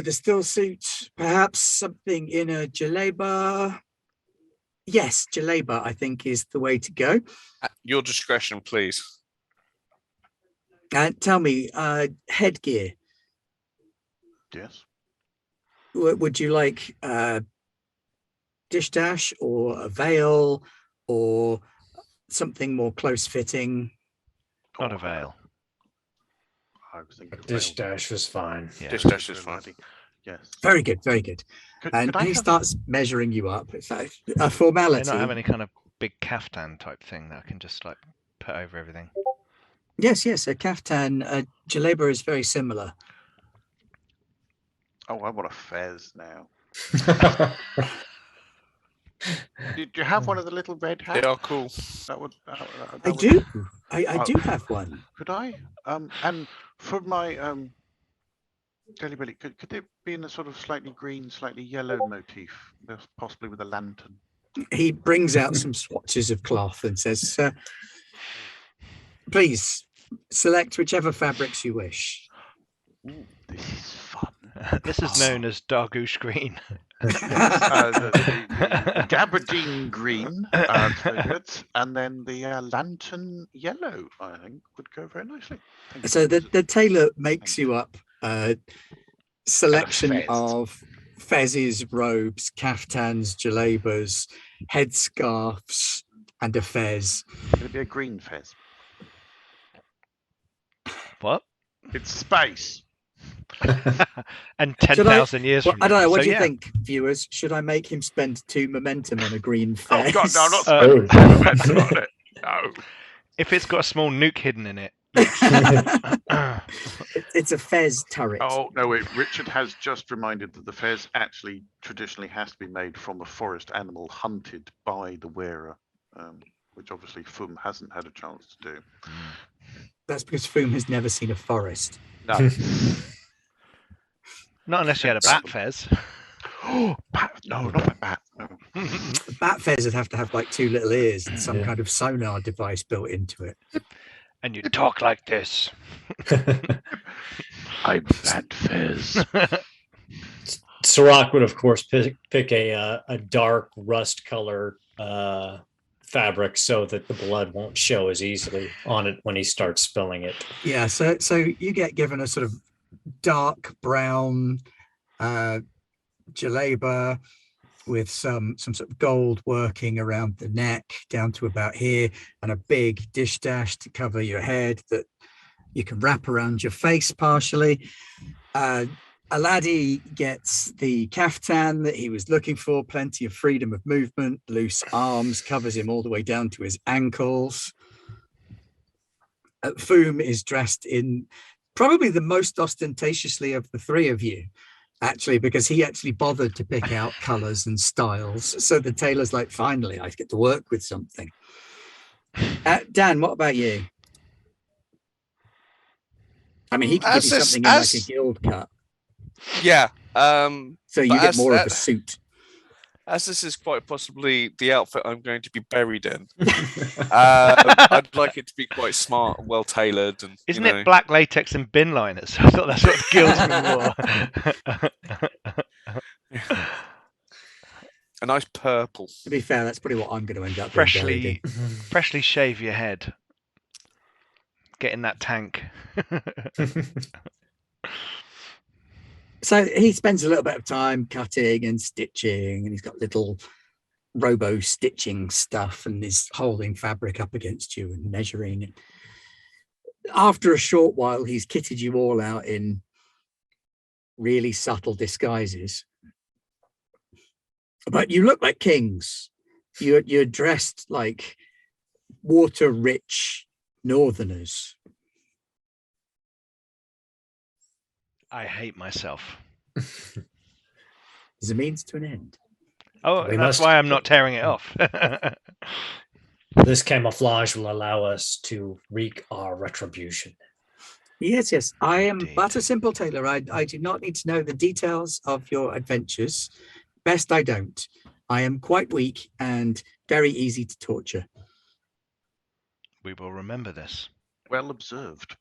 the still suit, perhaps something in a jaleba. Yes, jaleba, I think, is the way to go. At your discretion, please. Tell me, headgear. Yes. Would you like dish dash or a veil or something more close fitting? Not a veil. I was thinking Dish dash was fine. Yeah. Dish dash is fine. Yes. Very good, very good. And Could I he have- starts measuring you up. It's like a Do formality. you not have any kind of big caftan type thing that I can just like put over everything? Yes, a kaftan. Jaleba is very similar. Oh, I want a fez now. Do you have one of the little red hats? They are cool. That would. I do. I do have one. Could I? And for my Jelly Belly, could it be in a sort of slightly green, slightly yellow motif, possibly with a lantern? He brings out some swatches of cloth and says, please select whichever fabrics you wish. Ooh, this is fun. This is known as Dargoosh Green. Yes, the gabardine green, very good, and then the lantern yellow, I think, would go very nicely. Thank you. So the tailor makes you up a selection fez. of fezzes, robes, kaftans, jalebas, headscarves, and a fez. It'll be a green fez. What? It's space. And 10,000 years Well, from I don't now. know. What So, do you yeah. think, viewers? Should I make him spend 2 momentum on a green Oh fez? God, no, not Oh. spending momentum on it. No. If it's got a small nuke hidden in it. It's a fez turret. Oh no, wait. Richard has just reminded that the fez actually traditionally has to be made from a forest animal hunted by the wearer, which obviously Fum hasn't had a chance to do. That's because Foom has never seen a forest. No. Not unless you had a bat fez. Oh, bat! No, not a bat. No. A bat fez would have to have like 2 little ears and some kind of sonar device built into it. And you talk like this. I'm Bat Fez. Sirach would, of course, pick a dark rust color fabric so that the blood won't show as easily on it when he starts spilling it. Yeah, so you get given a sort of dark brown jaleba with some sort of gold working around the neck down to about here, and a big dish dash to cover your head that you can wrap around your face partially. Aladi gets the kaftan that he was looking for, plenty of freedom of movement, loose arms, covers him all the way down to his ankles. Foom is dressed in probably the most ostentatiously of the 3 of you, actually, because he actually bothered to pick out colors and styles. So the tailor's like, finally, I get to work with something. Dan, what about you? I mean, he can give you something in like a guild cut. Yeah. So you get more of a suit. As this is quite possibly the outfit I'm going to be buried in, I'd like it to be quite smart and well tailored. And isn't it black latex and bin liners? I thought that's what the guildsmen wore. A nice purple. To be fair, that's probably what I'm going to end up freshly shave your head. Get in that tank. So he spends a little bit of time cutting and stitching, and he's got little robo stitching stuff and is holding fabric up against you and measuring. After a short while, he's kitted you all out in really subtle disguises. But you look like kings. You're dressed like water-rich northerners. I hate myself. There's a means to an end. Oh, that's why I'm not tearing it off. This camouflage will allow us to wreak our retribution. Yes. I am Indeed. but a simple tailor. I do not need to know the details of your adventures. Best I don't. I am quite weak and very easy to torture. We will remember this. Well observed.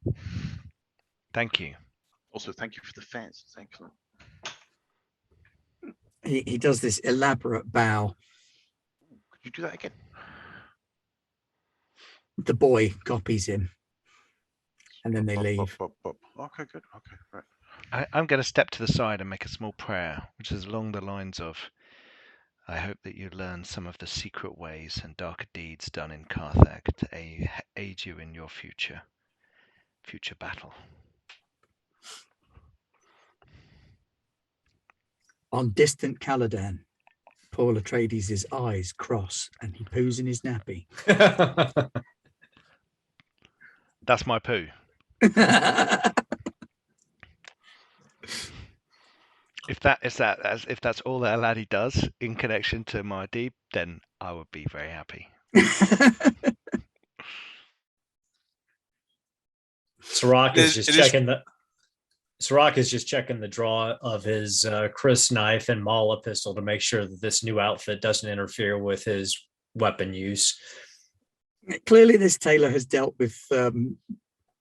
Thank you. Also, thank you for the fez. It's excellent. He does this elaborate bow. Could you do that again? The boy copies him. And then they leave. Okay, good. Okay, right. I'm going to step to the side and make a small prayer, which is along the lines of, I hope that you learn some of the secret ways and darker deeds done in Carthag to aid you in your future battle. On distant Caladan, Paul Atreides' eyes cross and he poos in his nappy. That's my poo. If that's all that a laddie does in connection to my deed, then I would be very happy. Sirach is just checking the Sirach is just checking the draw of his Chris knife and Mala pistol to make sure that this new outfit doesn't interfere with his weapon use. Clearly, this tailor has dealt with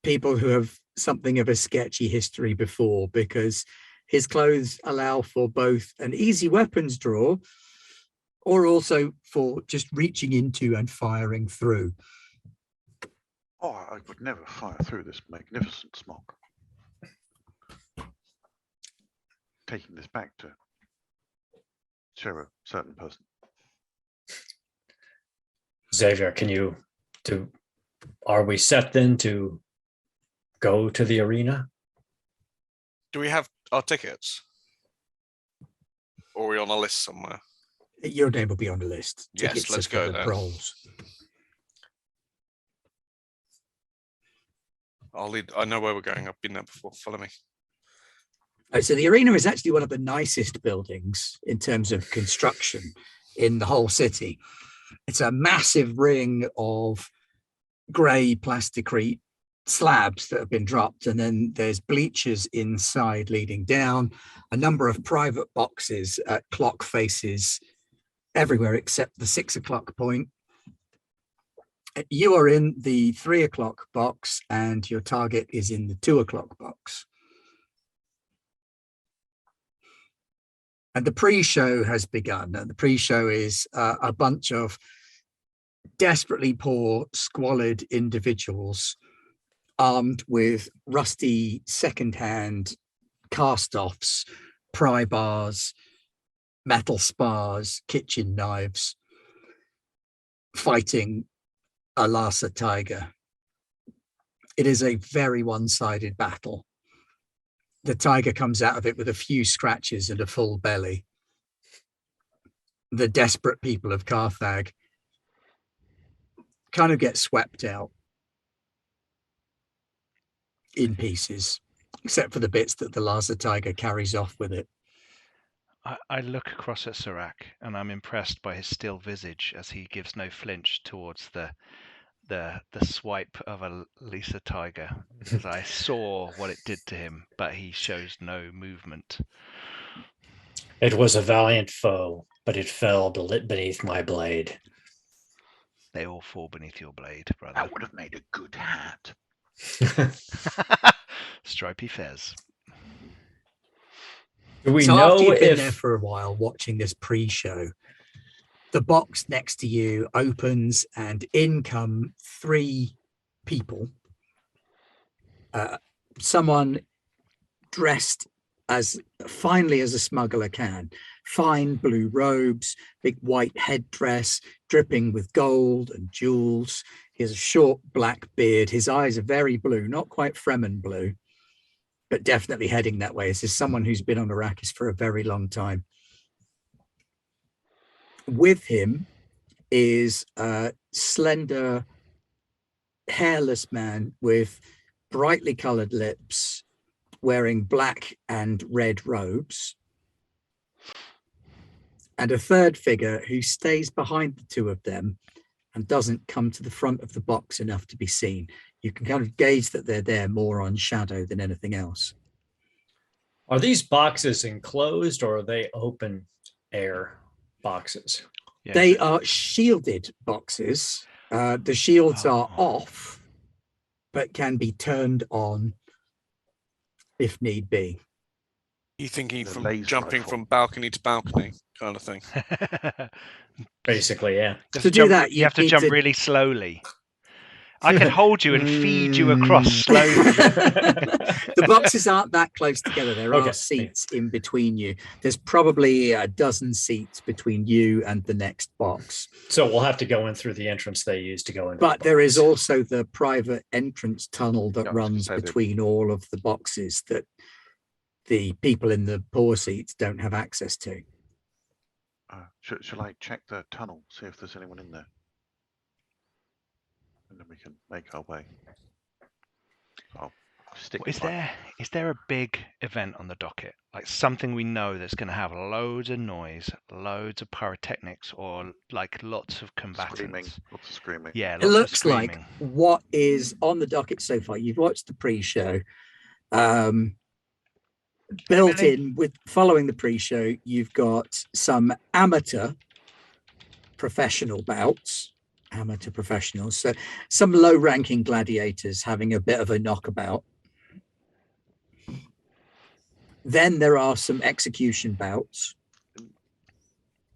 people who have something of a sketchy history before, because his clothes allow for both an easy weapons draw or also for just reaching into and firing through. Oh, I would never fire through this magnificent smock. Taking this back to share a certain person. Xavier, are we set then to go to the arena? Do we have our tickets? Or are we on a list somewhere? Your name will be on the list. Yes, Tickets let's are for go the then. Proles. I know where we're going. I've been there before. Follow me. So the arena is actually one of the nicest buildings in terms of construction in the whole city. It's a massive ring of grey plasticrete slabs that have been dropped, and then there's bleachers inside leading down, a number of private boxes at clock faces everywhere except the 6 o'clock point. You are in the 3 o'clock box and your target is in the 2 o'clock box. And the pre-show has begun. And the pre-show is a bunch of desperately poor, squalid individuals armed with rusty second-hand cast-offs, pry bars, metal spars, kitchen knives, fighting a Lhasa tiger. It is a very one-sided battle. The tiger comes out of it with a few scratches and a full belly. The desperate people of Carthage kind of get swept out in pieces, except for the bits that the Lhasa tiger carries off with it. I look across at Sirach and I'm impressed by his still visage as he gives no flinch towards the swipe of a Lhasa tiger, as I saw what it did to him, but he shows no movement. It was a valiant foe, but it fell beneath my blade. They all fall beneath your blade, brother. That would have made a good hat. Stripy fez. Do we So know after you've been there if for a while watching this pre-show, the box next to you opens and in come 3 people. Someone dressed as finely as a smuggler can. Fine blue robes, big white headdress, dripping with gold and jewels. He has a short black beard. His eyes are very blue, not quite Fremen blue, but definitely heading that way. This is someone who's been on Arrakis for a very long time. With him is a slender, hairless man with brightly colored lips, wearing black and red robes, and a third figure who stays behind the 2 of them and doesn't come to the front of the box enough to be seen. You can kind of gauge that they're there more on shadow than anything else. are these boxes enclosed or are they open air boxes? Yeah, They so- are shielded boxes. The shields are off, but can be turned on if need be. You thinking The from laser jumping rifle. from balcony to balcony kind of thing? Basically, yeah. To do that, you have to need jump to- really slowly. I can hold you and feed you across slowly. The boxes aren't that close together. There Okay. are seats in between you. There's probably a dozen seats between you and the next box. So we'll have to go in through the entrance they use to go in. But there is also the private entrance tunnel that Yeah, I was gonna runs say that- between all of the boxes that the people in the poor seats don't have access to. Shall I check the tunnel, see if there's anyone in there? And then we can make our way. I'll stick Is my- there a big event on the docket? Like something we know that's going to have loads of noise, loads of pyrotechnics, or like lots of combatants? Screaming, lots of screaming. Yeah, It lots of looks like screaming. what is on the docket so far. You've watched the pre-show. built in with following the pre-show, you've got some amateur professional bouts, amateur professionals. So some low-ranking gladiators having a bit of a knockabout. Then there are some execution bouts.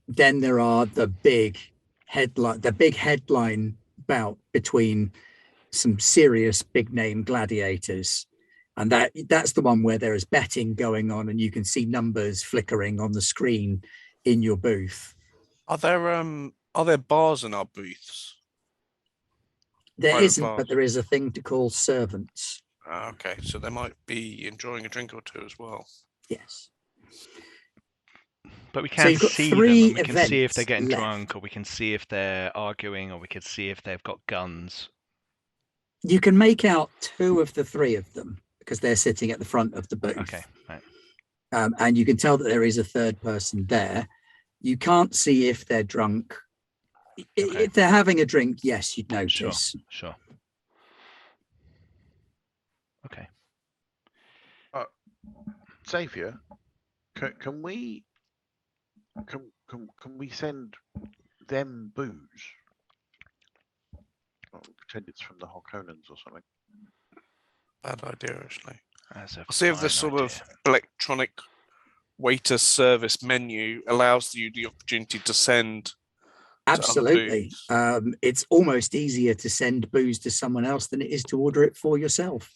Then there are the big headline bout between some serious big name gladiators. And that's the one where there is betting going on and you can see numbers flickering on the screen in your booth. Are there bars in our booths? There Private isn't, bars. but there is a thing to call servants. Okay, so they might be enjoying a drink or two as well. Yes. But we So can you've got see them. three And we can see if they're events getting left. drunk, or we can see if they're arguing, or we can see if they've got guns. You can make out two of the three of them because they're sitting at the front of the booth. Okay, right. And you can tell that there is a third person there. You can't see if they're drunk. Okay. If they're having a drink, yes, you'd notice. Sure. Okay. Xavier, can we send them booze? Pretend it's from the Harkonnens or something. Bad idea, actually. That's a I'll see if fine this sort of idea. electronic waiter service menu allows you the opportunity to send. Absolutely. It's almost easier to send booze to someone else than it is to order it for yourself.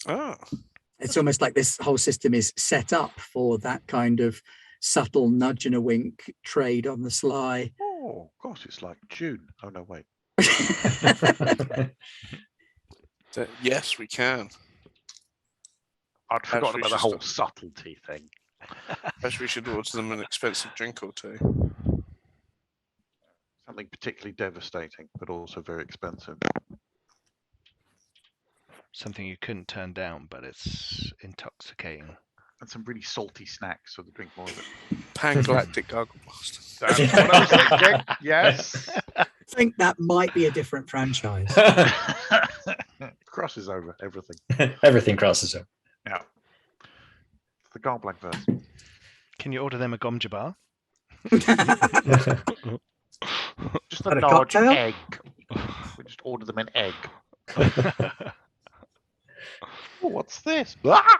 Oh, It's almost like this whole system is set up for that kind of subtle nudge and a wink trade on the sly. Oh, of course, it's like Dune. Oh no, wait. yes, we can. I'd forgotten we about the should whole subtlety thing. Perhaps we should order them an expensive drink or two. Something particularly devastating, but also very expensive. Something you couldn't turn down, but it's intoxicating. And some really salty snacks, so they drink more of it. Pan-galactic gargle blaster. That's what I was thinking. Yes. I think that might be a different franchise. Crosses over everything. Everything crosses over. Yeah. The Garblag verse. Can you order them a gomja bar? Just And a a large cocktail? egg. We just order them an egg. Oh, what's this? Ah!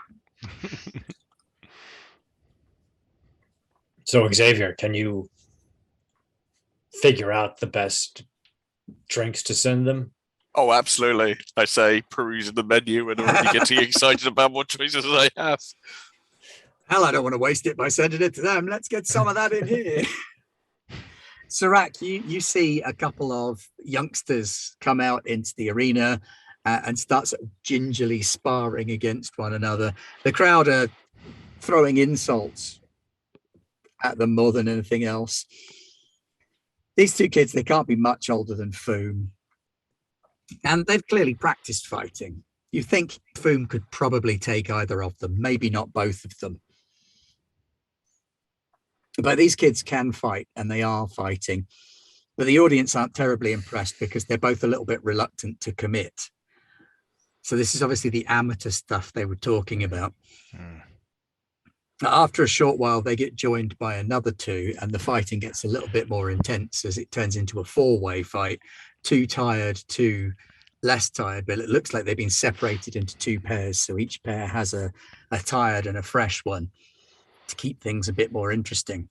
So Xavier, can you figure out the best drinks to send them? Oh, absolutely. I say, perusing the menu and already getting excited about what choices I have. Hell, I don't want to waste it by sending it to them. Let's get some of that in here. Sirac, you see a couple of youngsters come out into the arena and start sort of gingerly sparring against one another. The crowd are throwing insults at them more than anything else. These two kids, they can't be much older than Foom. And they've clearly practiced fighting. You think Foom could probably take either of them, maybe not both of them. But these kids can fight, and they are fighting. But the audience aren't terribly impressed because they're both a little bit reluctant to commit. So this is obviously the amateur stuff they were talking about. After a short while, they get joined by another two, and the fighting gets a little bit more intense as it turns into a four-way fight. Two tired, two less tired, but it looks like they've been separated into two pairs. So each pair has a tired and a fresh one to keep things a bit more interesting.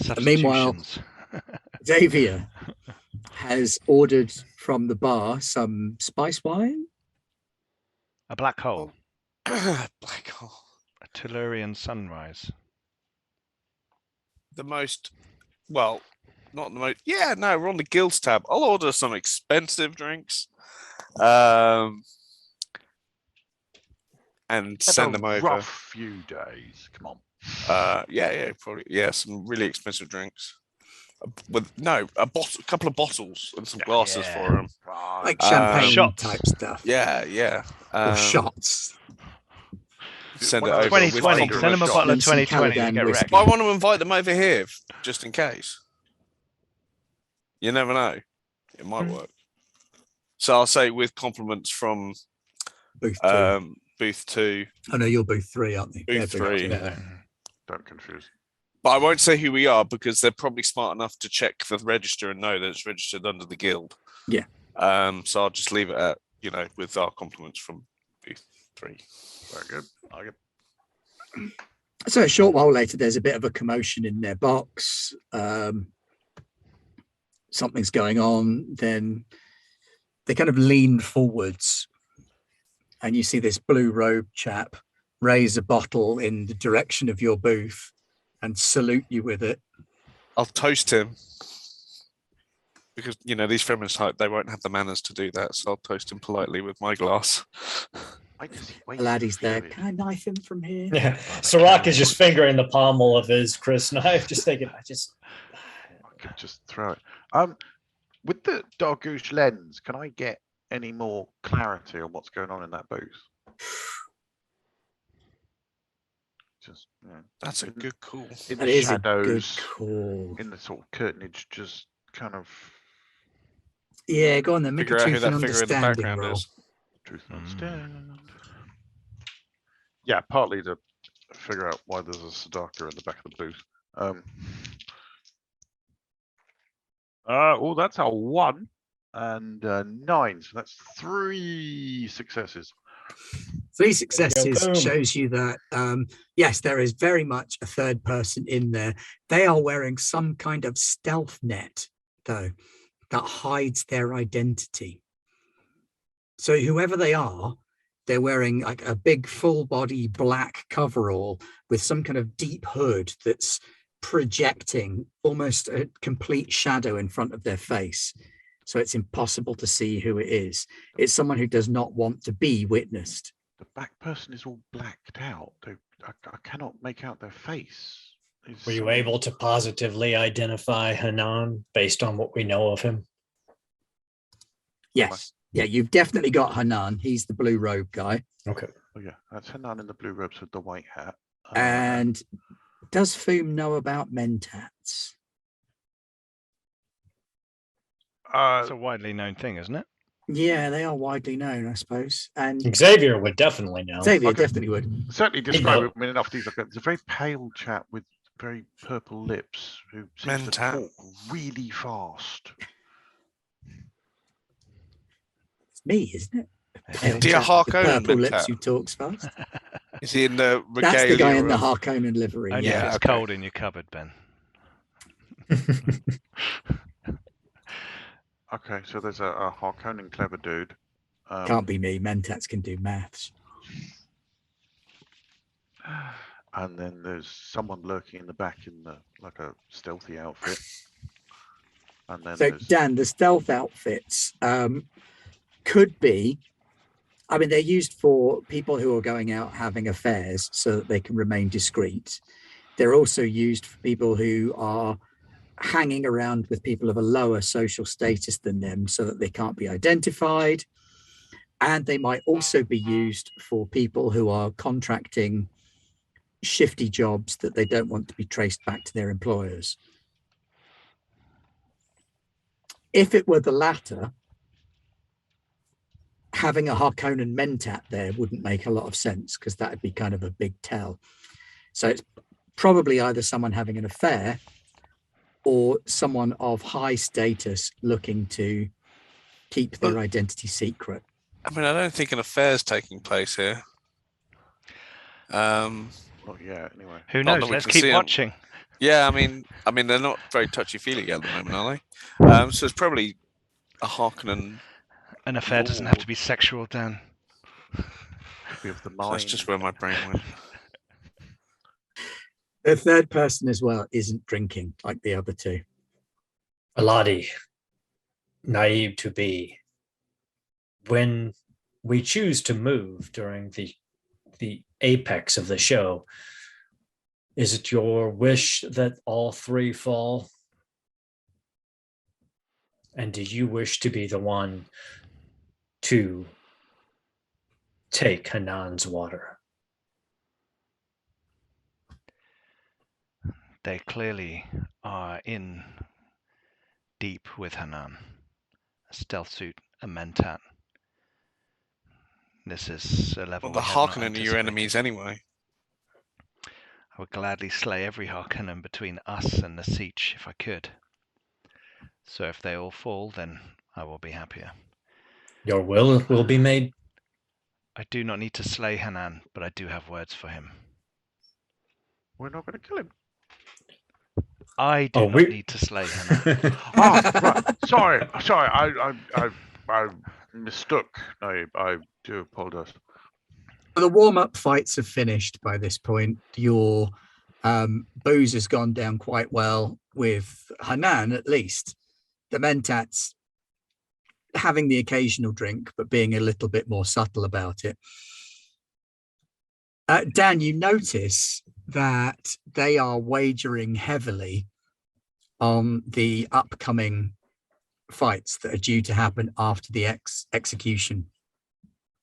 And meanwhile, Xavier has ordered from the some spice wine. A black hole. Black hole. A Tellurian sunrise. The most, well, not the most. Yeah, no, we're on the guilds tab. I'll order some expensive drinks, and send them over. Rough few days. Come on. Yeah, probably. Yeah, some really expensive drinks. With a couple of bottles and some glasses for them. Like champagne shots. type stuff. Yeah. Or shots. Send it Well, over. 2020. With Send them a bottle of And some 2020 to Caladan get whiskey. wrecked. I want to invite them over here, just in case. You never know. It might work. So I'll say with compliments from Booth two. booth 2. Oh no, you're booth 3, aren't they? Booth They're booth 3. two. Yeah. Don't confuse. But I won't say who we are because they're probably smart enough to check the register and know that it's registered under the guild. Yeah. So I'll just leave it at, with our compliments from booth 3. Very good. I get So a short while later, there's a bit of a commotion in their box. Something's going on. Then they kind of lean forwards, and you see this blue robe chap raise a bottle in the direction of your booth and salute you with it. I'll toast him because these Fremen type, they won't have the manners to do that. So I'll toast him politely with my glass. The laddie's there. Can I knife him from here? Yeah. Sirach is just fingering the pommel of his Chris knife, just thinking, I could just throw it. With the Dargouche lens, can I get any more clarity on what's going on in that booth? Just That's a good call. in That the is a good shadows, call. in the sort of curtainage, just kind of Yeah, go on then. Make Figure a out who truth that and figure in the understanding background roll. is. truth and understand. Yeah, partly to figure out why there's a Sadaka in the back of the booth. That's a 1 and 9, so that's 3 successes. 3 successes Boom. shows you that, yes, there is very much a third person in there. They are wearing some kind of stealth net, though, that hides their identity. So whoever they are, they're wearing like a big full body black coverall with some kind of deep hood that's projecting almost a complete shadow in front of their face. So it's impossible to see who it is. It's someone who does not want to be witnessed. The back person is all blacked out. I cannot make out their face. were you able to positively identify Hanan based on what we know of him? Yes. Yeah, you've definitely got Hanan. He's the blue robe guy. Okay. Oh yeah, that's Hanan in the blue robes with the white hat. And does Foom know about mentats? It's a widely known thing, isn't it? Yeah, they are widely known, I suppose. And Xavier would definitely know. Xavier Okay. definitely would. Certainly He'd describe know. it. I mean, enough. He's a very pale chap with very purple lips who seems to Mentat. talk really fast. It's me, isn't it? Yeah. Do you Chap with Harkonnen purple lips mentat? who talks fast. Is he in the That's regalia? the guy in the of- Harkonnen livery. Only Yeah, if it's okay. cold in your cupboard, Ben. Okay, so there's a Harkonnen clever dude. Can't be me. Mentats can do maths. And then there's someone lurking in the back in like a stealthy outfit. And then So there's Dan, the stealth outfits could be, I mean, they're used for people who are going out having affairs so that they can remain discreet. They're also used for people who are hanging around with people of a lower social status than them so that they can't be identified. And they might also be used for people who are contracting shifty jobs that they don't want to be traced back to their employers. If it were the latter, having a Harkonnen mentat there wouldn't make a lot of sense because that would be kind of a big tell. So it's probably either someone having an affair or someone of high status looking to keep their identity secret. I mean, I don't think an affair's taking place here. not yet, anyway. Who Not knows? that we Let's can keep see 'em. watching. Yeah, I mean, they're not very touchy-feely at the moment, are they? So it's probably a Harkonnen. An affair doesn't have to be sexual, Dan. Could be of the So mind. that's just where my brain went. The third person as well isn't drinking like the other two. Aladi, naive to be. When we choose to move during the apex of the show, is it your wish that all 3 fall? And do you wish to be the one to take Hanan's water? They clearly are in deep with Hanan. A stealth suit, a mentat. This is a level Well, the we had not Harkonnen are your anticipated. enemies anyway. I would gladly slay every Harkonnen between us and the Sietch if I could. So if they all fall, then I will be happier. Your will be made. I do not need to slay Hanan, but I do have words for him. We're not going to kill him. I do not need to slay Hanan. Oh, right. Sorry. I mistook. I do apologize. The warm-up fights have finished by this point. Your booze has gone down quite well with Hanan, at least. The Mentats having the occasional drink, but being a little bit more subtle about it. Dan, you notice that they are wagering heavily on the upcoming fights that are due to happen after the execution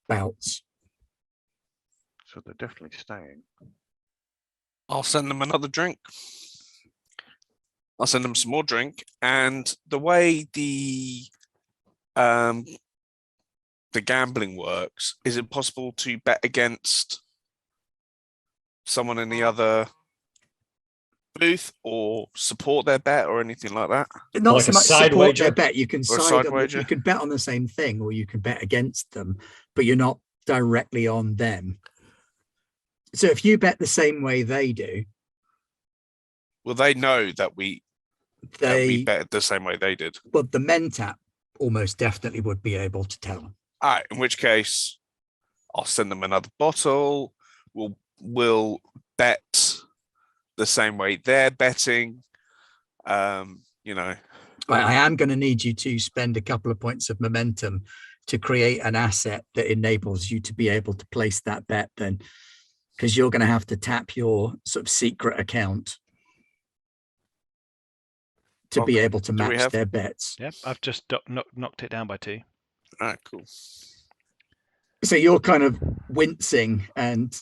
bouts. So they're definitely staying. I'll send them another drink. I'll send them some more drink. And the way the gambling works, is it possible to bet against someone in the other booth or support their bet or anything like that? Not Like so a much side support wager? their bet. You can Or a side side on wager? you can bet on the same thing, or you can bet against them, but you're not directly on them. So if you bet the same way they do, Well, they know that we bet the same way they did. well, the Mentat almost definitely would be able to tell. All right, in which case, I'll send them another bottle. We'll bet the same way they're betting. You know, I am going to need you to spend a couple of points of momentum to create an asset that enables you to be able to place that bet then, because you're going to have to tap your sort of secret account to be able to match their bets. Yep, I've just knocked it down by 2. all right, cool. So you're kind of wincing and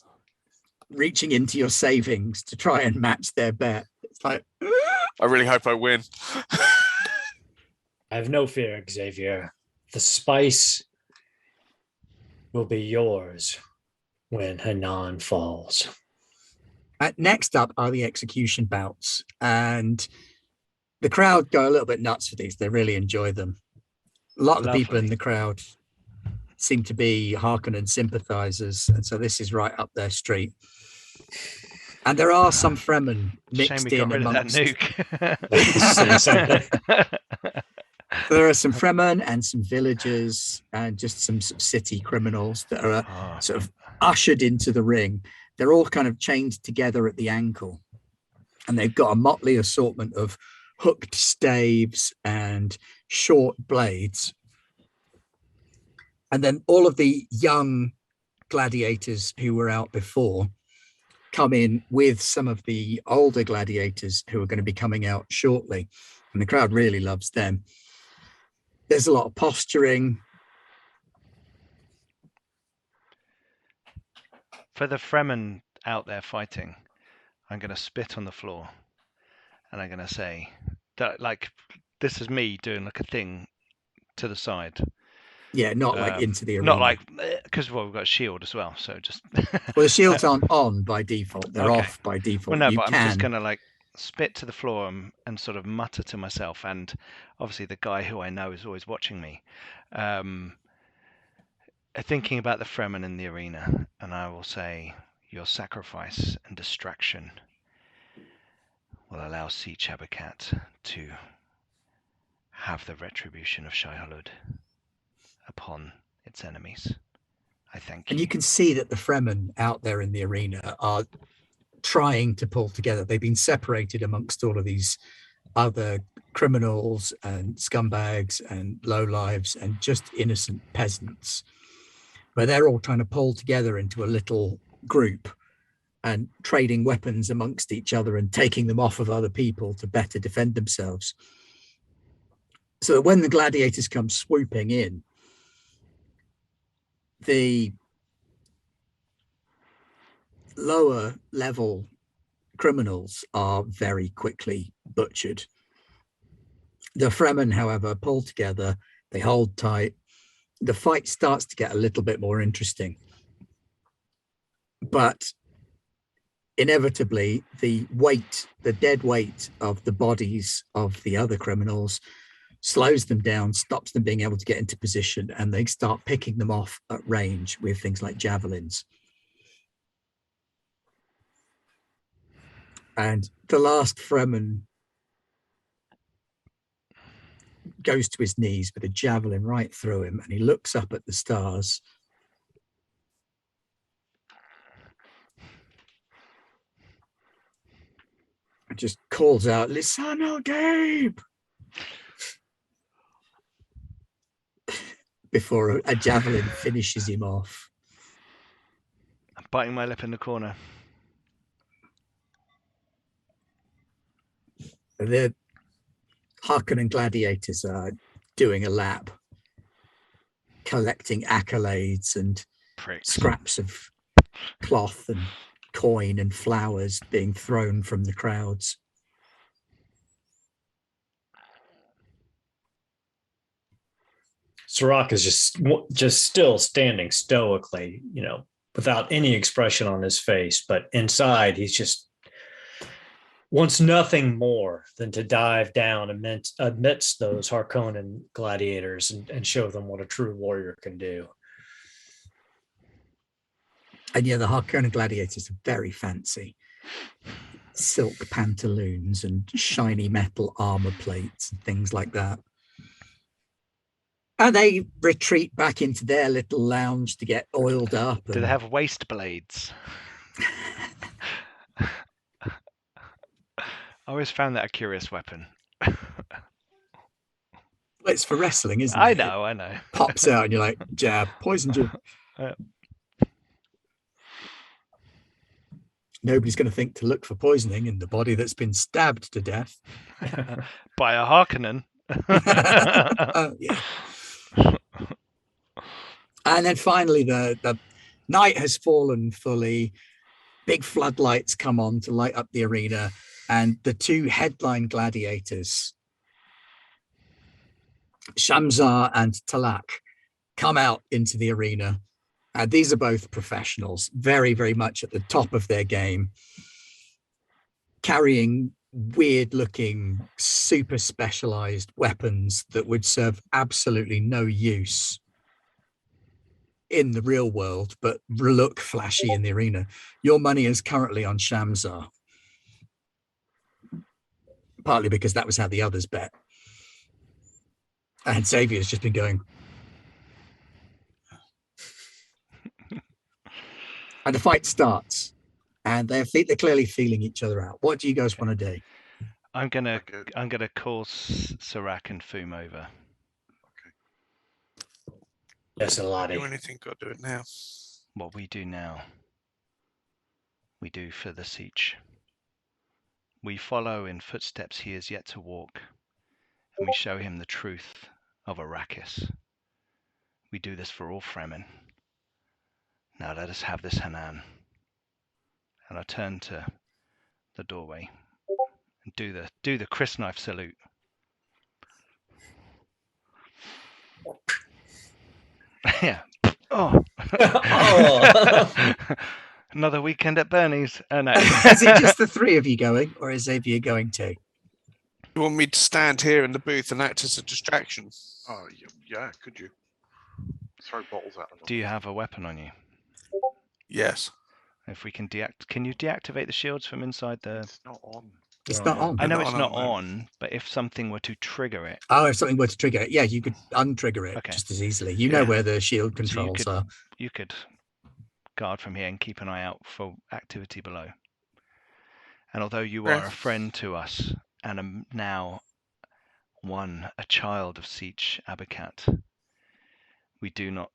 reaching into your savings to try and match their bet. It's like, I really hope I win. I have no fear, Xavier. The spice will be yours when Hanan falls. next up are the execution bouts, and the crowd go a little bit nuts for these. They really enjoy them. A lot of the people in the crowd seem to be Harkonnen sympathizers, and so this is right up their street. And there are some Fremen mixed in amongst. There are some Fremen and some villagers and just some city criminals that are sort of ushered into the ring. They're all kind of chained together at the ankle, and they've got a motley assortment of hooked staves and short blades. And then all of the young gladiators who were out before come in with some of the older gladiators who are going to be coming out shortly. And the crowd really loves them. There's a lot of posturing. For the Fremen out there fighting, I'm going to spit on the floor. And I'm going to say, that, like, this is me doing like a thing to the side. Yeah, not like into the arena. Not like, because we've got a shield as well, so just... Well, the shields aren't on by default. They're off by default. Well, no, but I'm just going to like spit to the floor and sort of mutter to myself. And obviously the guy who I know is always watching me, thinking about the Fremen in the arena. And I will say, your sacrifice and distraction will allow Sietch Abbikat to have the retribution of Shai-Hulud upon its enemies. I thank you. And you can see that the Fremen out there in the arena are trying to pull together. They've been separated amongst all of these other criminals and scumbags and lowlives and just innocent peasants, where they're all trying to pull together into a little group and trading weapons amongst each other and taking them off of other people to better defend themselves. So that when the gladiators come swooping in, the lower level criminals are very quickly butchered. The Fremen, however, pull together, they hold tight, the fight starts to get a little bit more interesting. But inevitably, the dead weight of the bodies of the other criminals slows them down, stops them being able to get into position, and they start picking them off at range with things like javelins. And the last Fremen goes to his knees with a javelin right through him, and he looks up at the stars. And just calls out, "Lisano Gabe!" before a javelin finishes him off. I'm biting my lip in the corner. The Harkonnen gladiators are doing a lap, collecting accolades and Pricks. scraps of cloth and coin and flowers being thrown from the crowds. Sirach is just still standing stoically, without any expression on his face, but inside he's just wants nothing more than to dive down amidst those Harkonnen gladiators and show them what a true warrior can do. And yeah, the Harkonnen gladiators are very fancy. Silk pantaloons and shiny metal armor plates and things like that. And they retreat back into their little lounge to get oiled up. Do they have waist blades? I always found that a curious weapon. Well, it's for wrestling, isn't it? I know. It pops out and you're like, jab, poison jab. Nobody's going to think to look for poisoning in the body that's been stabbed to death. By a Harkonnen. Yeah. And then finally, the night has fallen fully. Big floodlights come on to light up the arena. And the two headline gladiators, Shamzar and Talak, come out into the arena. And these are both professionals, very, very much at the top of their game, carrying weird-looking, super specialized weapons that would serve absolutely no use in the real world, but look flashy in the arena. Your money is currently on Shamzar. Partly because that was how the others bet. And Xavier's just been going. And the fight starts. And they're clearly feeling each other out. What do you guys want to do? I'm gonna call Sirach and Foom over. Yes, a lot. Do anything, got to do it now. What we do now, we do for the Sietch. We follow in footsteps he is yet to walk, and we show him the truth of Arrakis. We do this for all Fremen. Now let us have this Hanan. And I turn to the doorway and do the Chris knife salute. Yeah. Oh. Another weekend at Bernie's. No. Is it just the three of you going, or is Xavier going too? You want me to stand here in the booth and act as a distraction? Oh, yeah, could you? Throw bottles at them. Do you have a weapon on you? Yes. If we can can you deactivate the shields from inside the... It's not on. It's not on. I know Not it's on not at the moment. on, but if something were to trigger it... Oh, if something were to trigger it, yeah, you could untrigger it just as easily. You know Yeah. where the shield So controls are. you could guard from here and keep an eye out for activity below. And although you are a friend to us and now a child of Sietch Abbikat, we do not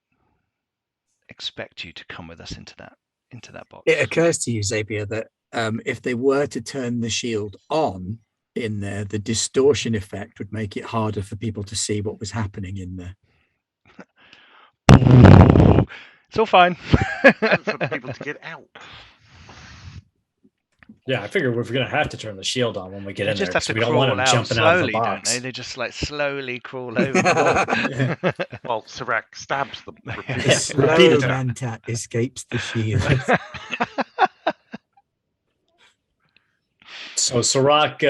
expect you to come with us into that box. It occurs to you, Xavier, that if they were to turn the shield on in there, the distortion effect would make it harder for people to see what was happening in there. It's all fine. And for people to get out. Yeah, I figured we're going to have to turn the shield on when we get They in there. just have 'cause to we don't want crawl them out jumping out of the slowly, don't box. they? They just like slowly crawl over the wall. Well, Serac stabs them. The repeatedly. slow repeatedly. Mentat escapes the shield. So Serac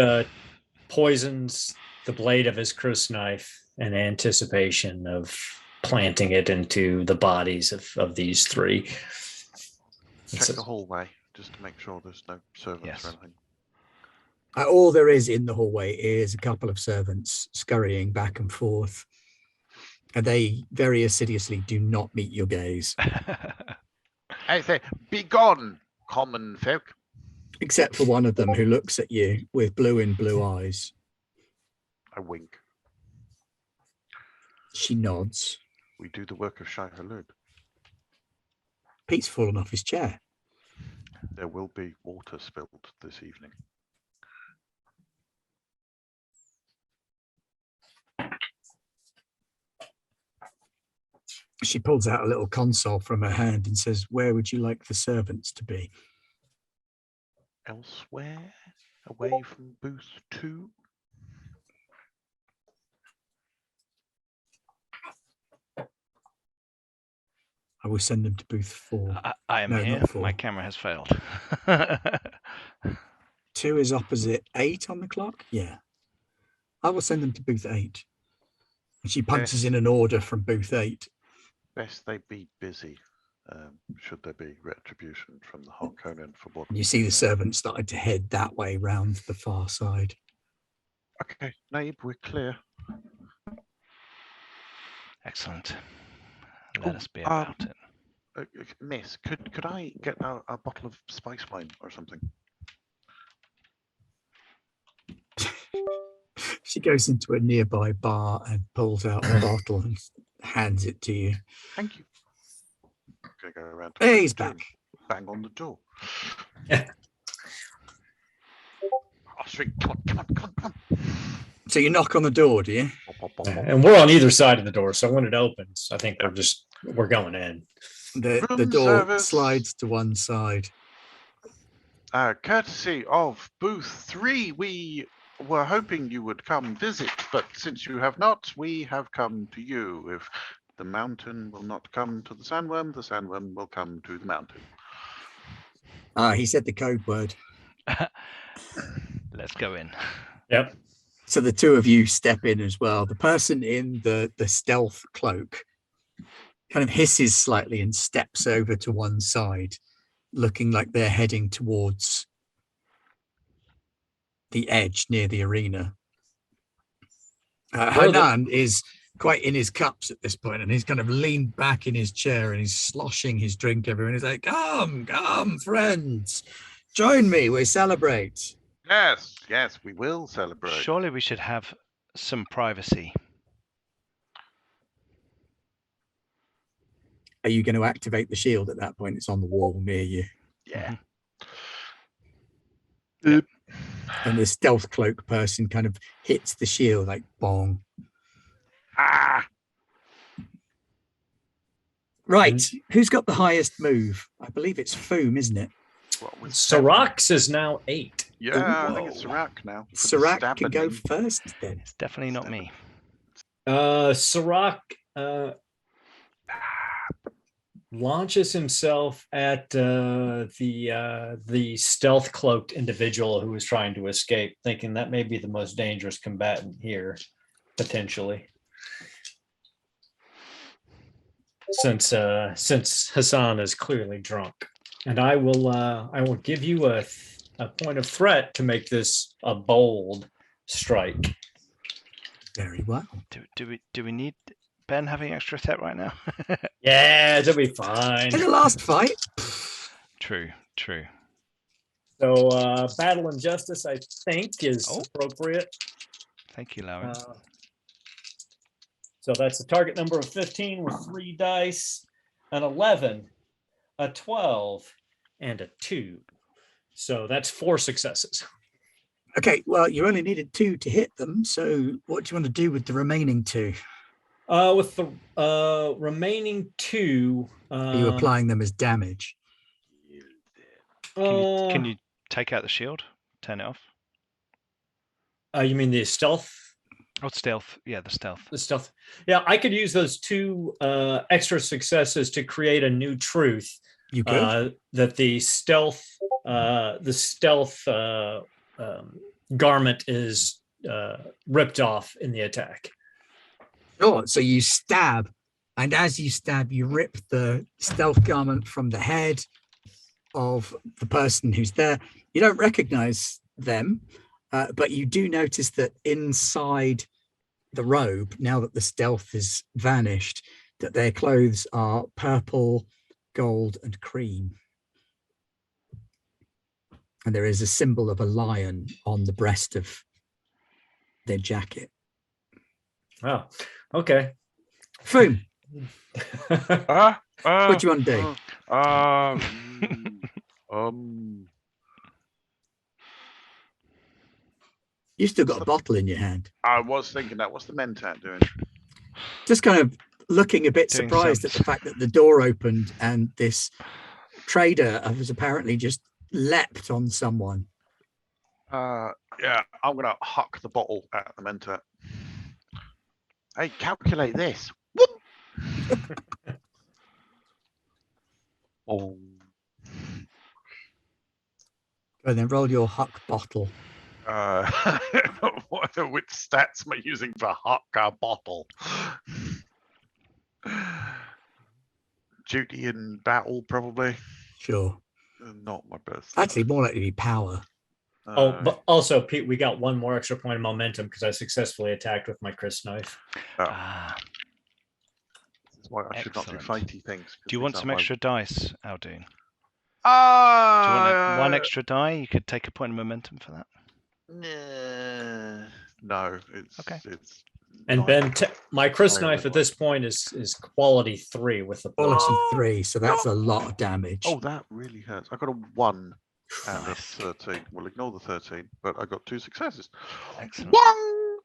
poisons the blade of his crysknife in anticipation of planting it into the bodies of these three. Check the hallway just to make sure there's no servants Yes. or anything. All there is in the hallway is a couple of servants scurrying back and forth. And they very assiduously do not meet your gaze, I say, be gone, common folk. except for one of them who looks at you with blue eyes. I wink. She nods. We do the work of Shai Halud. Pete's fallen off his chair. There will be water spilled this evening. She pulls out a little console from her hand and says, "Where would you like the servants to be?" Elsewhere, away from booth 2. I will send them to booth 4. I am No, here. not 4. My camera has failed. 2 is opposite 8 on the clock. Yeah. I will send them to booth 8. And she punches in an order from booth 8. Best they be busy, should there be retribution from the Harkonnen for what. And you see the servants started to head that way round the far side. Okay, Naib, we're clear. Excellent. Let us be um, about it. Miss, could I get a bottle of spice wine or something? She goes into a nearby bar and pulls out a bottle and hands it to you. Thank you. I'm gonna go around to Hey, he's booth 2 back. and bang on the door. Yeah. Oh, sweet, come on. So you knock on the door, do you? And we're on either side of the door, so when it opens, I think we're going in. The Room door service. slides to one side. Courtesy of booth 3, we were hoping you would come visit, but since you have not, we have come to you. If the mountain will not come to the sandworm will come to the mountain. He said the code word. Let's go in. Yep. So the two of you step in as well. The person in the stealth cloak kind of hisses slightly and steps over to one side, looking like they're heading towards the edge near the arena. Hanan is quite in his cups at this point, and he's kind of leaned back in his chair and he's sloshing his drink everywhere. He's like, come, friends, join me, we celebrate. Yes, we will celebrate. Surely we should have some privacy. Are you going to activate the shield at that point? It's on the wall near you. Yeah. Yep. And the stealth cloak person kind of hits the shield like bong. Ah, Right. Who's got the highest move? I believe it's Foom, isn't it? what was Serac is now 8. Yeah, I think it's Whoa. Serac now. for the Serac stab can and go aim. first then. It's definitely not me. Serac launches himself at the stealth cloaked individual who was trying to escape, thinking that may be the most dangerous combatant here, potentially. Since Hassan is clearly drunk, and I will give you a point of threat to make this a bold strike. Very well. Do we need Ben having extra set right now? Yeah, it'll be fine. In the last fight, True. So battle and justice, I think, is Oh. appropriate. Thank you, Lauren. So that's a target number of 15 with 3 dice, an 11, a 12, and a 2. So that's 4 successes. okay, well, you only needed 2 to hit them. So what do you want to do with the remaining 2? With the remaining 2, Are you applying them as damage? Can you take out the shield, turn it off. You mean the stealth? Oh, stealth. Yeah, the stealth. The stealth. Yeah, I could use those 2 extra successes to create a new truth. You could. That the stealth garment is ripped off in the attack. Sure. So you stab, and as you stab, you rip the stealth garment from the head of the person who's there. You don't recognize them, but you do notice that inside the robe, now that the stealth is vanished, that their clothes are purple, gold, and cream. And there is a symbol of a lion on the breast of their jacket. Oh, okay. Foom, What what do you want to do? You've still got a bottle in your hand. I was thinking that. What's the Mentat doing? Just kind of looking a bit Doing surprised at sums. the fact that the door opened and this trader has apparently just leapt on someone. Yeah, I'm gonna huck the bottle at the Mentat. Hey, calculate this. Whoop. Oh, And then roll your huck bottle. which stats am I using for huck a bottle? Duty in battle, probably. Sure. Not my best. Actually, more likely to be power. But also, Pete, we got 1 more extra point of momentum because I successfully attacked with my Chris knife. Ah. That's why I should not do Excellent. fighty things. Do you want some extra dice, Aldoon? Do you Ah, want one extra die? You could take a point of momentum for that. No, it's Okay. It's And not- Ben, my Chris Sorry, knife what at this point is quality 3 with the Quality poison. 3, so that's a lot of damage. Oh, that really hurts. I got a 1 and a Nice. 13. We'll ignore the 13, but I got 2 successes. Excellent. 1.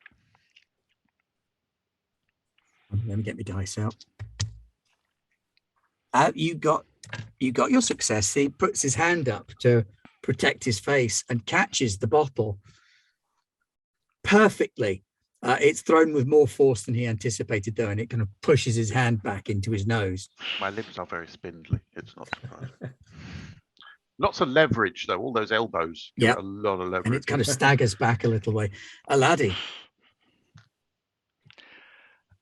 Let me get my dice out. You got your success. He puts his hand up to protect his face and catches the bottle perfectly. It's thrown with more force than he anticipated, though, and it kind of pushes his hand back into his nose. My limbs are very spindly. It's not surprising. Lots of leverage, though. All those elbows. Give Yep. it a lot of leverage. And it kind of staggers back a little way. Laddie,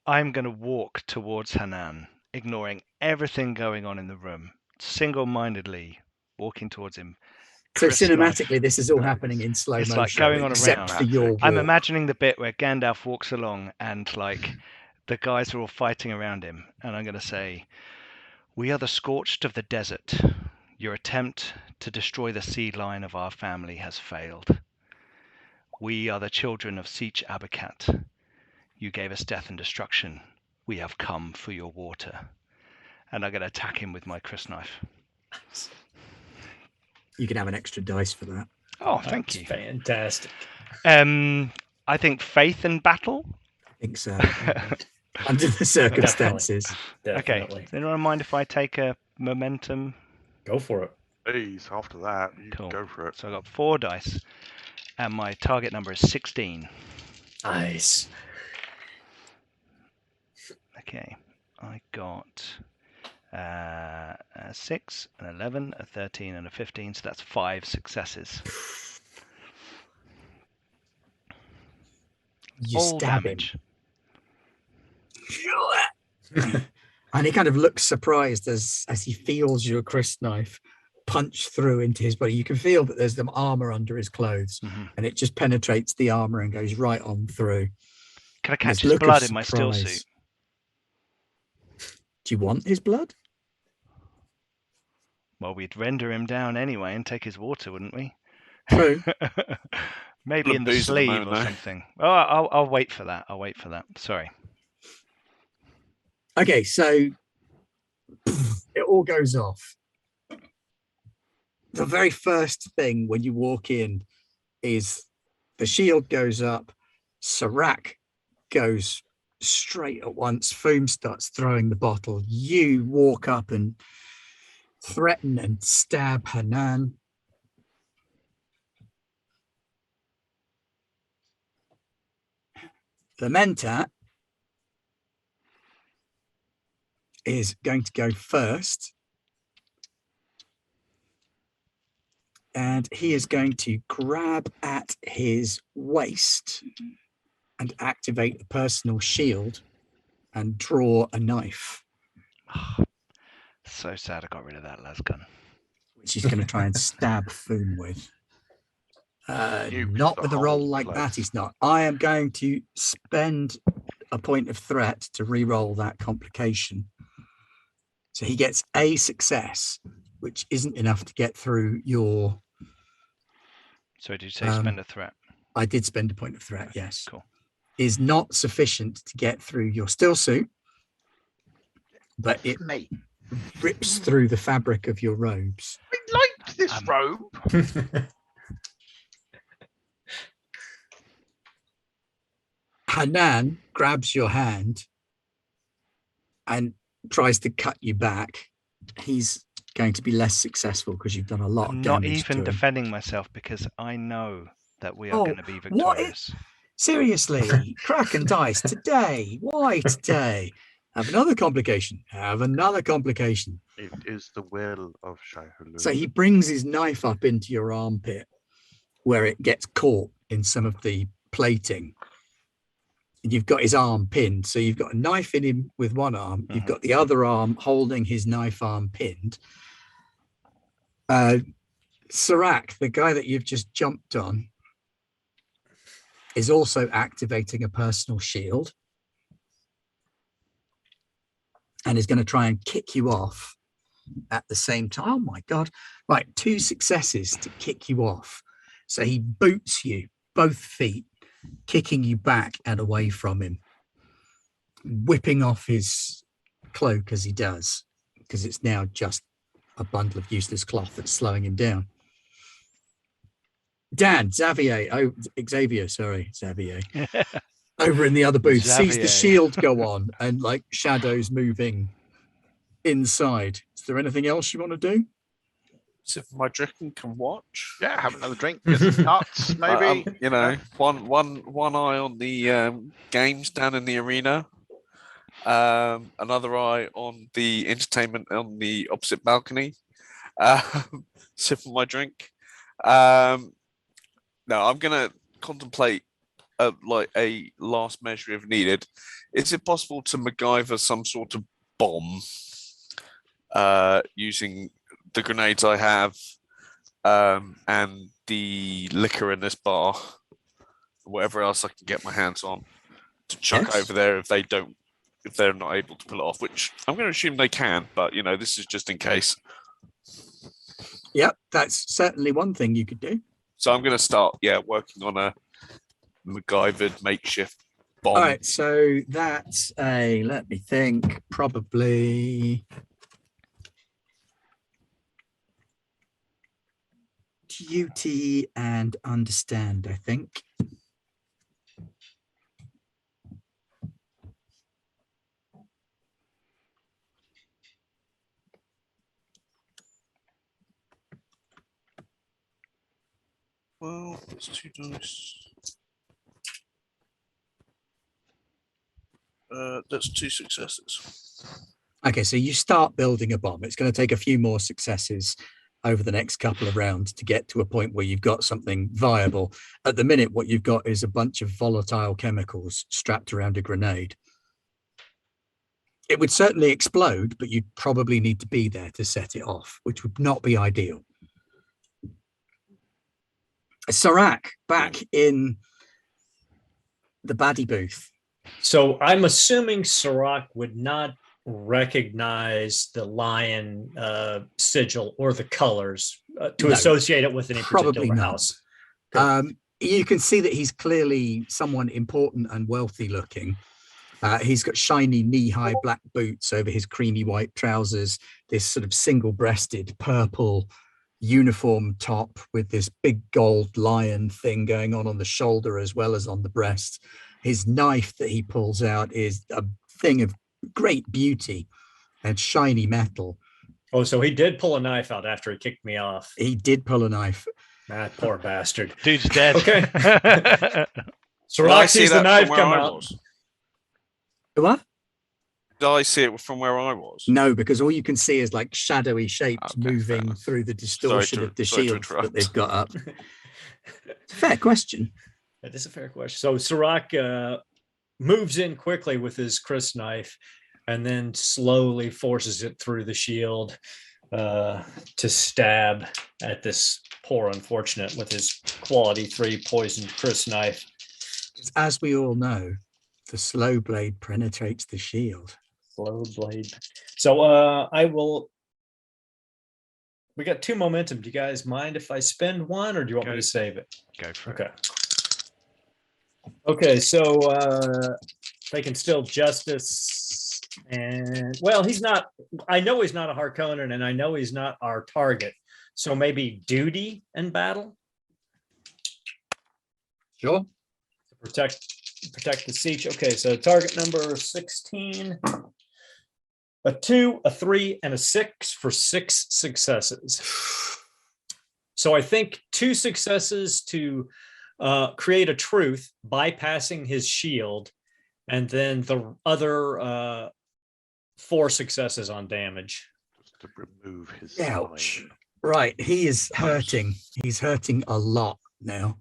I'm going to walk towards Hanan, ignoring everything going on in the room, single-mindedly walking towards him. so Chris knife. cinematically, this is all Nice. happening in slow It's motion, like going on a except round. for your I'm walk. imagining the bit where Gandalf walks along and like the guys are all fighting around him, and I'm going to say, "We are the scorched of the desert. Your attempt to destroy the seed line of our family has failed. We are the children of Sietch Abbikat. You gave us death and destruction. We have come for your water." And I'm going to attack him with my Chris knife. You can have an extra dice for that. Oh, thank That's you. fantastic. I think faith and battle. I think so. Under the circumstances. Definitely. Okay. Does anyone mind if I take a momentum? Go for it. Please, after that, you Cool. go for it. So I got 4 dice, and my target number is 16. Nice. Okay, I got a 6, an 11, a 13, and a 15, so that's 5 successes. You All stab damage. him. And he kind of looks surprised as he feels your Chris knife punch through into his body. You can feel that there's some armor under his clothes, Mhm. and it just penetrates the armor and goes right on through. Can I And catch this his look of blood in my still surprise. suit? Do you want his blood? Well, we'd render him down anyway and take his water, wouldn't we? True. Maybe Full of in the booze at the sleeve moment, or though. something. Oh, I'll wait for that. I'll wait for that. Sorry. Okay, so it all goes off. The very first thing when you walk in is the shield goes up, Serac goes straight at once, Foom starts throwing the bottle. You walk up and threaten and stab Hanan. The Mentat is going to go first. And he is going to grab at his waist and activate a personal shield and draw a knife, So sad I got rid of that las gun. which he's going to try and stab Foom with. Nuked Not the with a roll whole like place. that, he's not. I am going to spend a point of threat to re-roll that complication. So he gets a success, which isn't enough to get through your... So did you say spend a threat? I did spend a point of threat, yes. Cool. Is not sufficient to get through your still suit, but it Me. rips through the fabric of your robes. I liked this robe. Hanan grabs your hand and tries to cut you back. He's going to be less successful because you've done a lot I'm of not damage even to him. defending myself because I know that we are Oh, going to be what victorious. Seriously, crack and dice today. Why today? Have another complication. Have another complication. It is the will of Shai-Hulud. So he brings his knife up into your armpit where it gets caught in some of the plating. And you've got his arm pinned. So you've got a knife in him with one arm. You've got the other arm holding his knife arm pinned. Serac, the guy that you've just jumped on, is also activating a personal shield and is going to try and kick you off at the same time. Oh my God. Right. 2 successes to kick you off. So he boots you both feet, kicking you back and away from him, whipping off his cloak as he does, because it's now just a bundle of useless cloth that's slowing him down. Xavier, over in the other booth, sees the Xavier. shield go on and like shadows moving inside. Is there anything else you want to do? Sip my drink and can watch. Yeah, have another drink. Get some nuts, maybe. You know, one eye on the games down in the arena. Another eye on the entertainment on the opposite balcony. Sipping my drink. No, I'm gonna contemplate like a last measure if needed. Is it possible to MacGyver some sort of bomb using the grenades I have and the liquor in this bar, whatever else I can get my hands on, to chuck Yes. over there if they're not able to pull it off, which I'm going to assume they can, but you know, this is just in case. Yep, that's certainly one thing you could do. So I'm going to start, working on a MacGyvered makeshift bomb. All right, so that's let me think, probably duty and understand, I think. Well, that's 2 dice. That's 2 successes. Okay, so you start building a bomb. It's going to take a few more successes over the next couple of rounds to get to a point where you've got something viable. At the minute, what you've got is a bunch of volatile chemicals strapped around a grenade. It would certainly explode, but you'd probably need to be there to set it off, which would not be ideal. Serac, back in the baddie booth. So I'm assuming Serac would not recognize the lion sigil or the colors to No, associate it with any probably particular not. house. You can see that he's clearly someone important and wealthy looking. He's got shiny knee-high black boots over his creamy white trousers, this sort of single-breasted purple uniform top with this big gold lion thing going on the shoulder as well as on the breast. His knife that he pulls out is a thing of great beauty and shiny metal. Oh, so he did pull a knife out after he kicked me off. He did pull a knife. That poor bastard. Dude's dead. Okay. Sirach sees the knife come out. What? Did I see it from where I was? No, because all you can see is like shadowy shapes Okay, fair moving enough. through the distortion of the sorry to shield that interrupt. they've got up. It's a fair question. That is a fair question. So Sirach moves in quickly with his Chris knife and then slowly forces it through the shield to stab at this poor unfortunate with his quality 3 poisoned Chris knife. As we all know, the slow blade penetrates the shield. Slow blade. So we got 2 momentum. Do you guys mind if I spend 1 or do you want me to save it? Go for it. Okay. Okay, so they can still justice, and well, he's not. I know he's not a Harkonnen, and I know he's not our target. So maybe duty and battle. Sure. Protect the siege. Okay, so target number 16. A 2, a 3, and a 6 for 6 successes. So I think 2 successes to create a truth, bypassing his shield, and then the other 4 successes on damage. Just to remove his Ouch. spine. Right, he is hurting. He's hurting a lot now.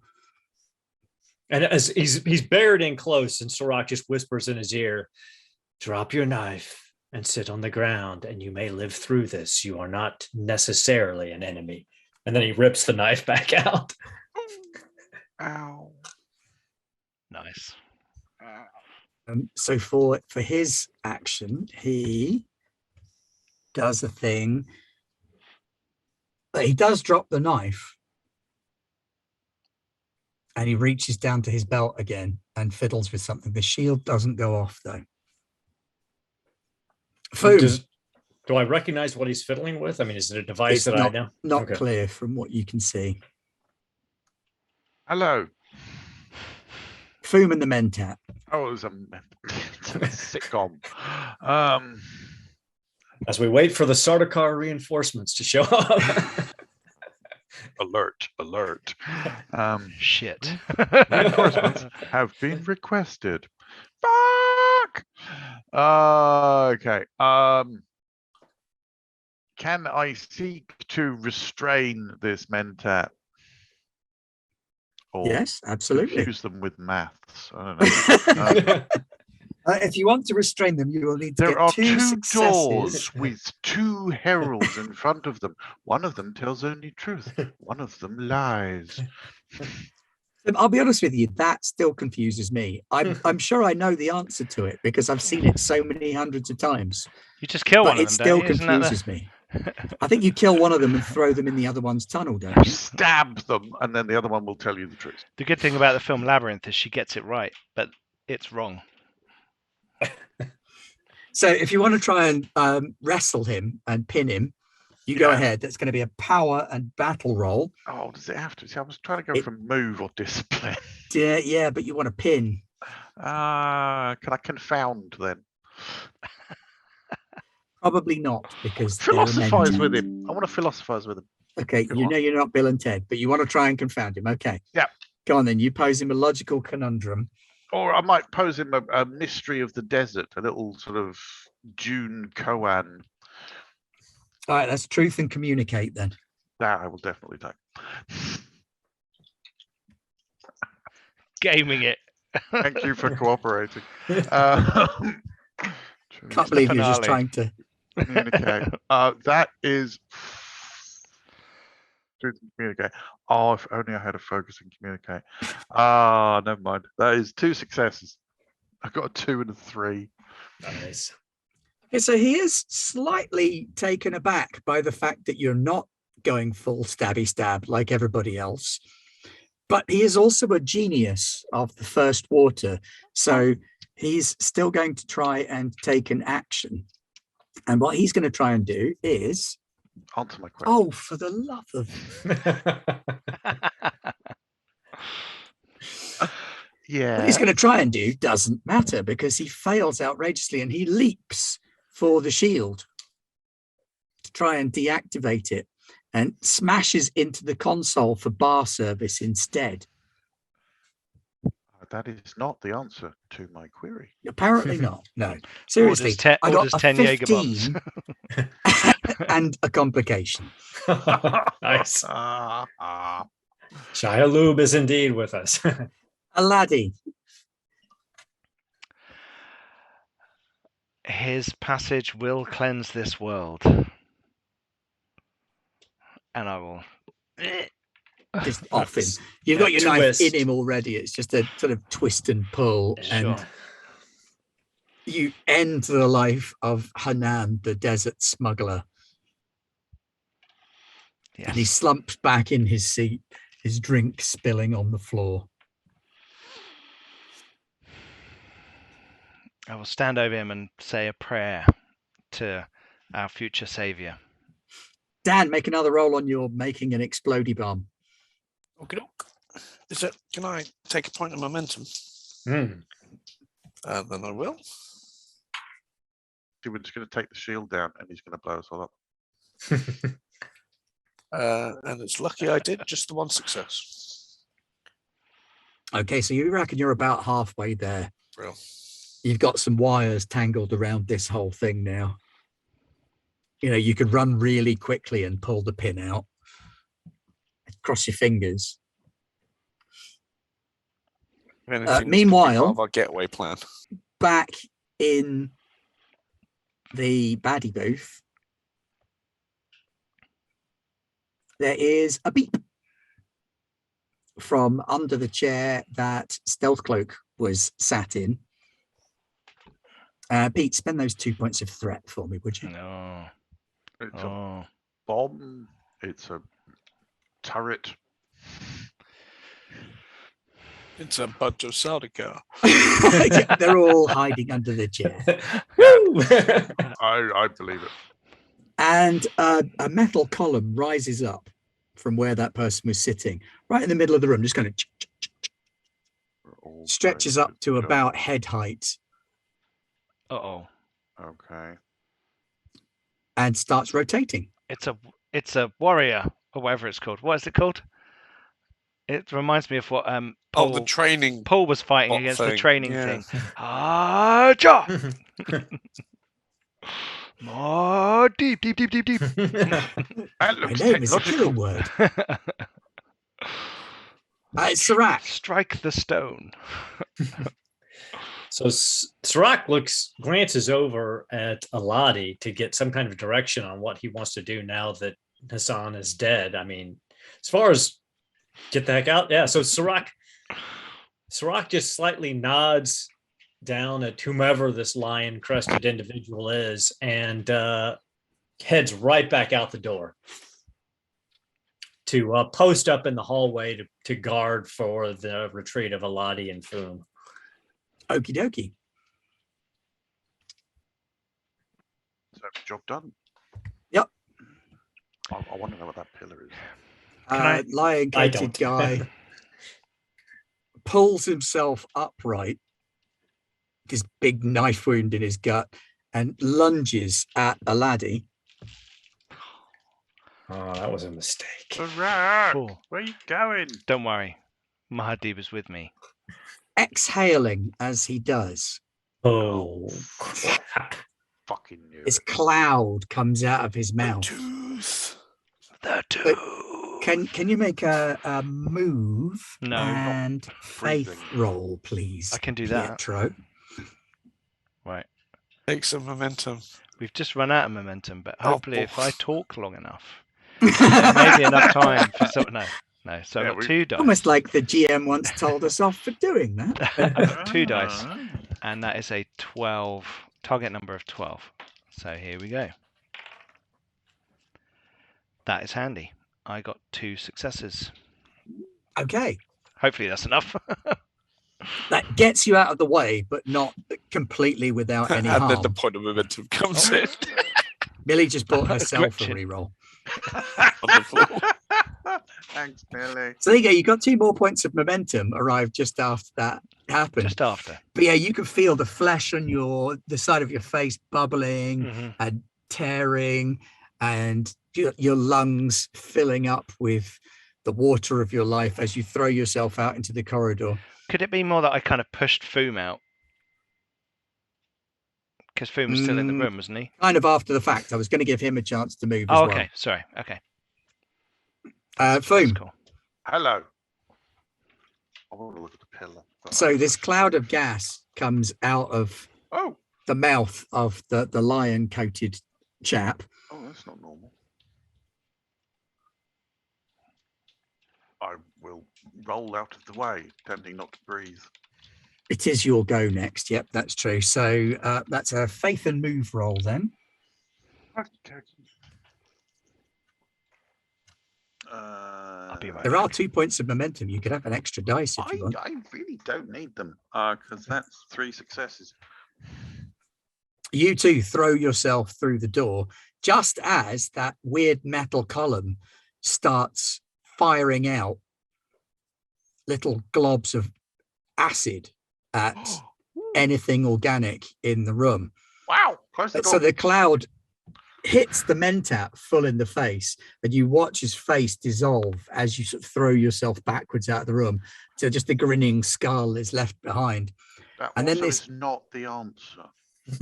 And as he's buried in close, and Sirach just whispers in his ear, "Drop your knife and sit on the ground, and you may live through this. You are not necessarily an enemy." And then he rips the knife back out. Ow. Nice. So for his action, he does a thing. But he does drop the knife. And he reaches down to his belt again and fiddles with something. The shield doesn't go off, though. Do I recognize what he's fiddling with? I mean, is it a device It's that I know? Not Okay. clear from what you can see. Hello. Foom and the Mentat. Oh, it was a sitcom. As we wait for the Sardaukar reinforcements to show up. Alert. Shit. Reinforcements have been requested. Fuck! Okay. Can I seek to restrain this Mentat? Or Yes, absolutely. confuse them with maths? I don't know. If you want to restrain them, you will need to There get are 2 2 successes. doors with 2 heralds in front of them. One of them tells only truth. One of them lies. I'll be honest with you, that still confuses me. I'm sure I know the answer to it because I've seen it so many hundreds of times. You just kill But one it of them, still don't you? Isn't that confuses me. I think you kill one of them and throw them in the other one's tunnel, don't you? Stab them, and then the other one will tell you the truth. the good thing about the film Labyrinth is she gets it right, but it's wrong. So if you want to try and wrestle him and pin him, you go ahead. That's going to be a power and battle roll. Oh, does it have to? See, I was trying to go for move or discipline. Yeah, but you want to pin. Can I confound then? Probably not, because Philosophize they're with mental. him. I want to philosophize with him. Okay, you know you're not Bill and Ted, but you want to try and confound him. Okay. Yeah. Go on then. You pose him a logical conundrum. Or I might pose him a mystery of the desert, a little sort of Dune koan. All right, that's truth and communicate then. That I will definitely take. Gaming it. Thank you for cooperating. Can't believe you're just finale. trying to. Communicate. That is truth and communicate. Oh, if only I had a focus and communicate. Never mind. That is 2 successes. I've got a 2 and a 3. Nice. Okay, so he is slightly taken aback by the fact that you're not going full stabby stab like everybody else. But he is also a genius of the first water. So he's still going to try and take an action. And what he's going to try and do is... Answer my question. Oh, for the love of... Yeah. What he's going to try and do doesn't matter because he fails outrageously and he leaps for the shield to try and deactivate it and smashes into the console for bar service instead. that is not the answer to my query. Apparently not. No. Seriously, I got orders a 10 Jaeger 15 and a complication. Nice. Ah. Shia Lube is indeed with us. A laddie. His passage will cleanse this world. And I will. Just off him. You've got your knife twist. in him already. It's just a sort of twist and pull. Sure. And you end the life of Hanan, the desert smuggler. Yes. And he slumps back in his seat, his drink spilling on the floor. I will stand over him and say a prayer to our future savior. Dan, make another roll on your making an explodey bomb. Okay, can I take a point of momentum? Mm. Then I will. We're just going to take the shield down and he's going to blow us all up. And it's lucky I did just the one success. Okay, so you reckon you're about halfway there. Real. You've got some wires tangled around this whole thing now. You know, you could run really quickly and pull the pin out. Cross your fingers. Meanwhile, part of our getaway plan. Back in the baddie booth, there is a beep from under the chair that Stealth Cloak was sat in. Pete, spend those 2 points of threat for me, would you? No. It's a bomb. It's a turret. It's a bunch of Sardica. Yeah, they're all hiding under the chair. I believe it. And a metal column rises up from where that person was sitting, right in the middle of the room, just kind of stretches up to about head height. Uh-oh. Okay. And starts rotating. It's a warrior, or whatever it's called. What is it called? It reminds me of what Paul, the training. Paul was fighting against thing. the training Yeah. thing. Ja! More deep. That looks My name is a killing technological. word. It's Serac. Strike the stone. So Serac glances over at Aladi to get some kind of direction on what he wants to do now that Hassan is dead. I mean, as far as get the heck out. Yeah. So Serac just slightly nods down at whomever this lion crested individual is and heads right back out the door to post up in the hallway to guard for the retreat of Aladi and Foom. Okie dokie. So job done. Yep. I want to know what that pillar is. Lion-coated guy pulls himself upright, this big knife wound in his gut, and lunges at a laddie. Oh, that was a mistake. Serac, Cool. where are you going? Don't worry. Mahdi was with me. Exhaling as he does. Oh, crap. Fucking knew This it. cloud comes out of his mouth. The two. Can you make a move No. and faith breathing. roll, please? I can do that. Pietro? Right. Take some momentum. We've just run out of momentum, but Oh, hopefully boy. if I talk long enough, there may be enough time for some... No. So Yeah, I've got 2 dice. Almost like the GM once told us off for doing that. I've got 2 dice, Ah. and that is a 12, target number of 12. So here we go. That is handy. I got 2 successes. Okay. Hopefully that's enough. That gets you out of the way, but not completely without any And then harm. the point of momentum comes in. Millie just bought herself a Gretchen. reroll. Wonderful. Thanks, Billy. So there you go. You got 2 more points of momentum arrived just after that happened. Just after. But yeah, you can feel the flesh on the side of your face bubbling Mhm. and tearing, and your lungs filling up with the water of your life as you throw yourself out into the corridor. Could it be more that I kind of pushed Foom out? Because Foom was still in the room, wasn't he? Kind of after the fact. I was going to give him a chance to move as Oh, well. okay. Sorry. Okay. Foom. Cool. Hello. I want to look at the pillar. So this cloud of gas comes out of the mouth of the lion-coated chap. Oh, that's not normal. I will roll out of the way, attempting not to breathe. It is your go next. Yep, that's true. So that's a faith and move roll then. Okay. I'll be right There back. are 2 points of momentum. You could have an extra dice if you want. I really don't need them because that's 3 successes. You two throw yourself through the door just as that weird metal column starts firing out little globs of acid at anything organic in the room. Wow! Close the door. So the cloud hits the Mentat full in the face, and you watch his face dissolve as you sort of throw yourself backwards out of the room. So just a grinning skull is left behind. That and also then this is not the answer. then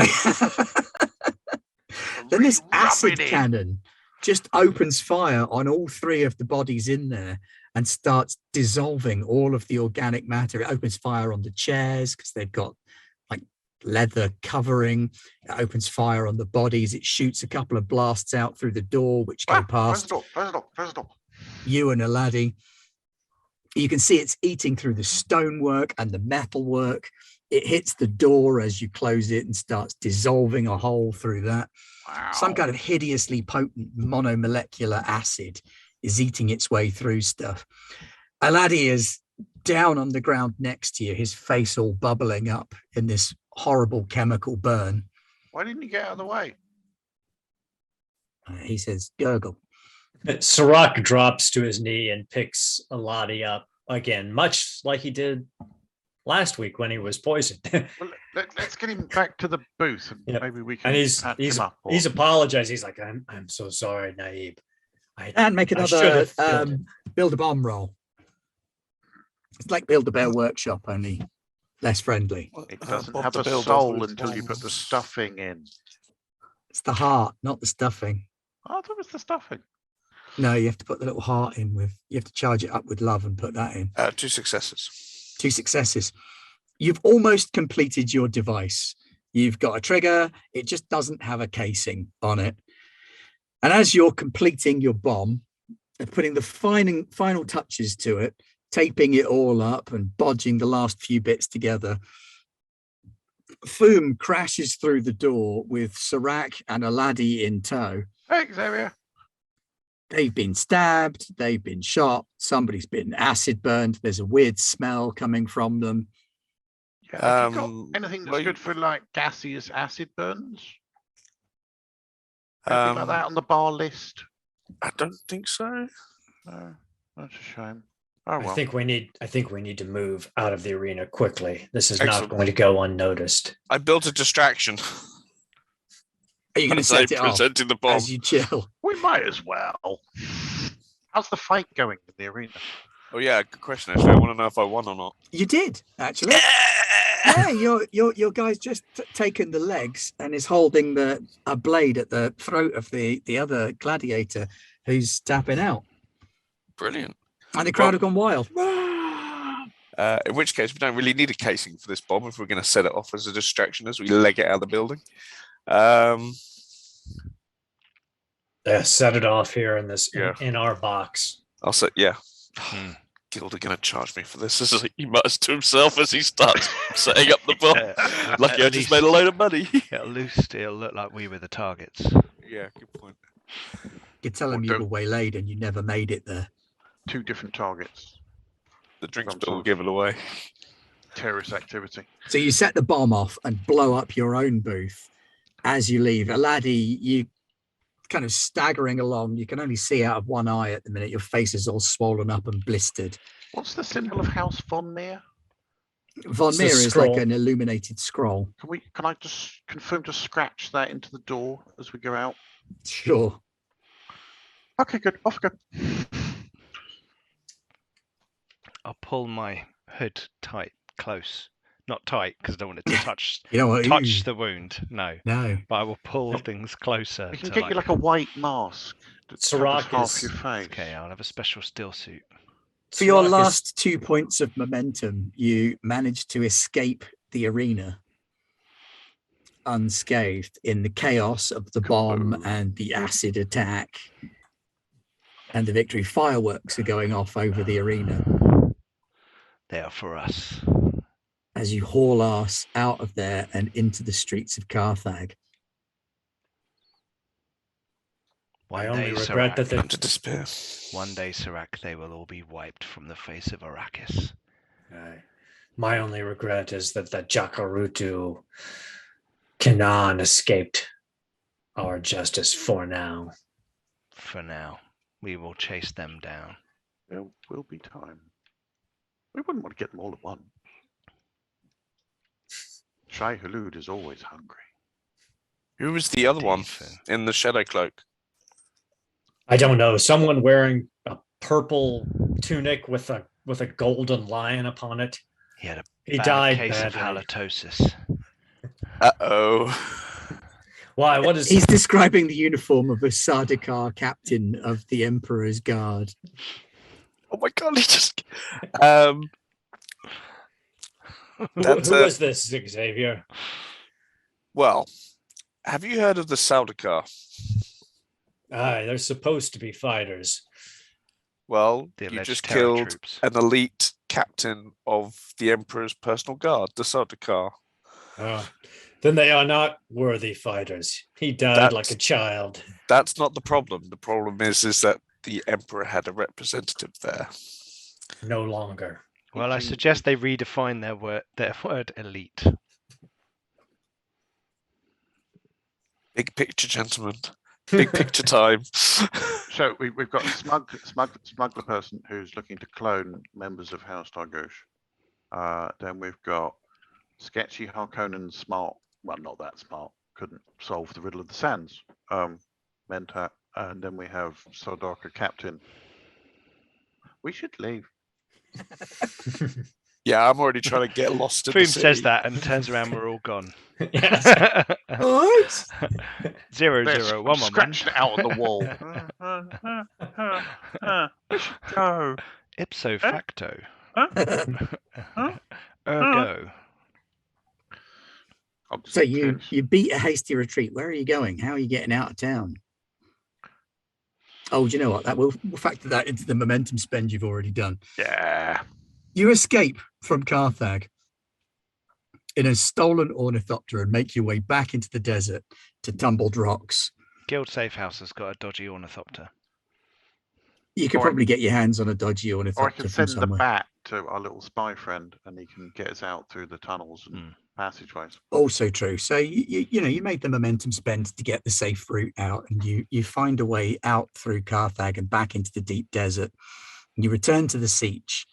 this Really rub acid it in. cannon just opens fire on all 3 of the bodies in there and starts dissolving all of the organic matter. It opens fire on the chairs because they've got like leather covering. It opens fire on the bodies. It shoots a couple of blasts out through the door, which go past Close the door. you and Aladi. You can see it's eating through the stonework and the metalwork. It hits the door as you close it and starts dissolving a hole through that. Wow. Some kind of hideously potent monomolecular acid is eating its way through stuff. Aladi is down on the ground next to you, his face all bubbling up in this horrible chemical burn. Why didn't you get out of the way? He says, gurgle. Sirach drops to his knee and picks Aladi up again, much like he did last week when he was poisoned. Well, let's get him back to the booth, and Yep. maybe we can. And he's him up. he's apologized. He's like, I'm so sorry, Naib. And make I should another have killed him. build a bomb roll. It's like Build a Bear Workshop, only less friendly. It doesn't Bob have the a Builder soul with until you put the bombs. stuffing in. It's the heart, not the stuffing. I thought it was the stuffing. No, you have to put the little heart in you have to charge it up with love and put that in. 2 successes. 2 successes. You've almost completed your device. You've got a trigger. It just doesn't have a casing on it. And as you're completing your bomb and putting the final touches to it, taping it all up and bodging the last few bits together, Foom crashes through the door with Sirach and Aladi in tow. Hey, Xavier. They've been stabbed, they've been shot, somebody's been acid burned, there's a weird smell coming from them. Yeah, have you got anything that's well, good for like gaseous acid burns? Anything like that on the bar list? I don't think so. No, that's a shame. Oh well. I think we need to move out of the arena quickly. This is Excellent. not going to go unnoticed. I built a distraction. Are you going to as I set it off presented the bomb. as you chill? We might as well. How's the fight going in the arena? Oh yeah, good question. Actually, I want to know if I won or not. You did, actually. Yeah, your guy's just taken the legs and is holding a blade at the throat of the other gladiator who's tapping out. Brilliant. And the crowd have gone wild. In which case, we don't really need a casing for this bomb if we're going to set it off as a distraction as we leg it out of the building. Set it off here in this Yeah. in our box. I'll say, yeah. Guild are going to charge me for this. He mutters to himself as he starts setting up the bomb. Lucky I just made a load of money. At least it'll look like we were the targets. Yeah, good point. You could tell him you were waylaid and you never made it there. 2 different targets. The drinks Some bill will sort give it away. Terrorist activity. So you set the bomb off and blow up your own booth as you leave. Aladi, you kind of staggering along. You can only see out of one eye at the minute. Your face is all swollen up and blistered. What's the symbol of House von Meer? Von It's a Meer is scroll. like an illuminated scroll. Can I just confirm to scratch that into the door as we go out? Sure. Okay, good. Off we go. I'll pull my hood tight, close. Not tight, because I don't want it to touch You know what? touch the wound. No. No. But I will pull things closer. We can to get you like a white mask that covers Sirac half is- your face. Okay, I'll have a special still suit. For your Sirac is- last 2 points of momentum, you managed to escape the arena unscathed in the chaos of the bomb Kaboom. and the acid attack and the victory. Fireworks are going off over the arena They are for us. as you haul ass out of there and into the streets of Carthage. One I only day, regret that Sirac, Time to despair. one day, Sirac, they will all be wiped from the face of Arrakis. My only regret is that the Jakarutu Kanan escaped our justice for now. For now, we will chase them down. There will be time. We wouldn't want to get them all at once. Shai Hulud is always hungry. Who was the other one Indeed, in the shadow cloak? I don't know. Someone wearing a purple tunic with a golden lion upon it. He had a He bad died case of badly. halitosis. Uh-oh. Why? What is? He's describing the uniform of a Sardaukar captain of the Emperor's Guard. Oh my god, he just... Who That's was this, Xavier? Well, have you heard of the Sardaukar? Aye, they're supposed to be fighters. Well, The you alleged just terror killed troops. an elite captain of the Emperor's personal guard, the Sardaukar. Then they are not worthy fighters. He died That's- like a child. That's not the problem. The problem is that the Emperor had a representative there. No longer. Well, I suggest they redefine their word elite. Big picture, gentlemen. Big picture time. So we've got a smuggler person who's looking to clone members of House Targouche. Then we've got sketchy Harkonnen smart. Well, not that smart. Couldn't solve the riddle of the sands. Mentat. And then we have Sardaukar captain. We should leave. Yeah, I'm already trying to get lost in the Foom city. says that and turns around. We're all gone. Yes. What? 0 They're 0 1 1 1. scratching it out on the wall. We should go. Ipso facto. Huh? Ergo. I'll just So you finish. beat a hasty retreat. Where are you going? How are you getting out of town? Oh, do you know what? That we'll factor that into the momentum spend you've already done. Yeah. You escape from Carthage in a stolen ornithopter and make your way back into the desert to Tumbled Rocks. Guild Safe House has got a dodgy ornithopter. You could Or- probably get your hands on a dodgy Or I ornithopter can from send the somewhere. bat to our little spy friend, and he can get us out through the tunnels and passageways. Also true. So you made the momentum spend to get the safe route out, and you find a way out through Carthage and back into the deep desert. And you return to the Sietch.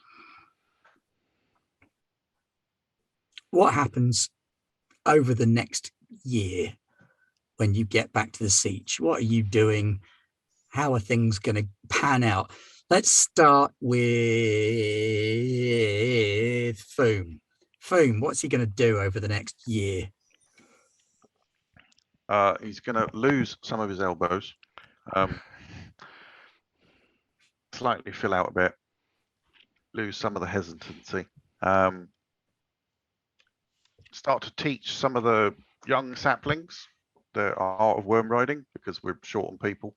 What happens over the next year when you get back to the Sietch? What are you doing? How are things going to pan out? Let's start with Foom. Foom, what's he going to do over the next year? He's going to lose some of his elbows, slightly fill out a bit, lose some of the hesitancy, start to teach some of the young saplings the art of worm riding, because we're short on people.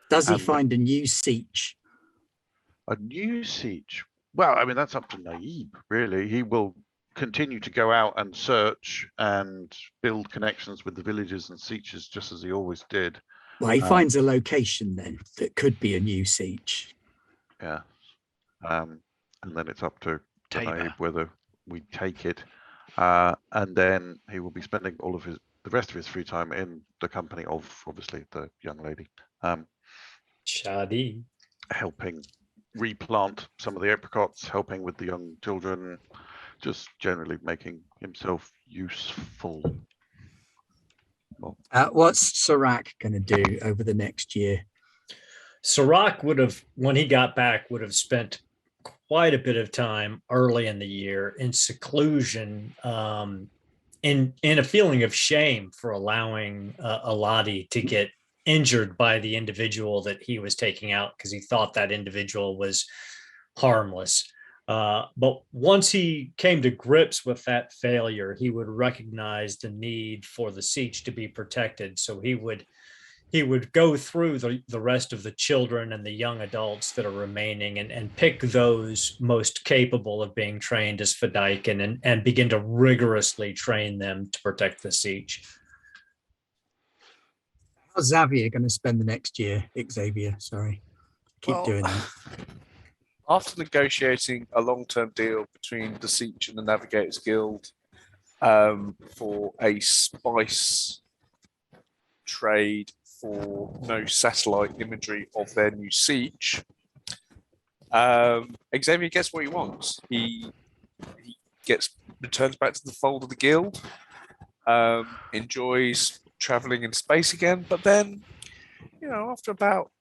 Does he and- find a new Sietch? A new siege. Well, I mean, that's up to Naib, really. He will continue to go out and search and build connections with the villages and sieges, just as he always did. Well, he finds a location then that could be a new Sietch. Yeah. And then it's up to Tabor. Naib whether we take it. And then he will be spending all of the rest of his free time in the company of, obviously, the young lady, Shadi. helping replant some of the apricots, helping with the young children, just generally making himself useful. What's Sirac going to do over the next year? Sirac would have, when he got back, would have spent quite a bit of time early in the year in seclusion, in a feeling of shame for allowing Aladi to get injured by the individual that he was taking out because he thought that individual was harmless. But once he came to grips with that failure, he would recognize the need for the Sietch to be protected. So he would go through the rest of the children and the young adults that are remaining and pick those most capable of being trained as Fedaykin and begin to rigorously train them to protect the Sietch. How's Xavier going to spend the next year? Xavier, sorry. Keep doing that. After negotiating a long-term deal between the Sietch and the Navigators Guild for a spice trade for no satellite imagery of their new Sietch, Xavier gets what he wants. He returns back to the fold of the guild, enjoys traveling in space again, but then, after about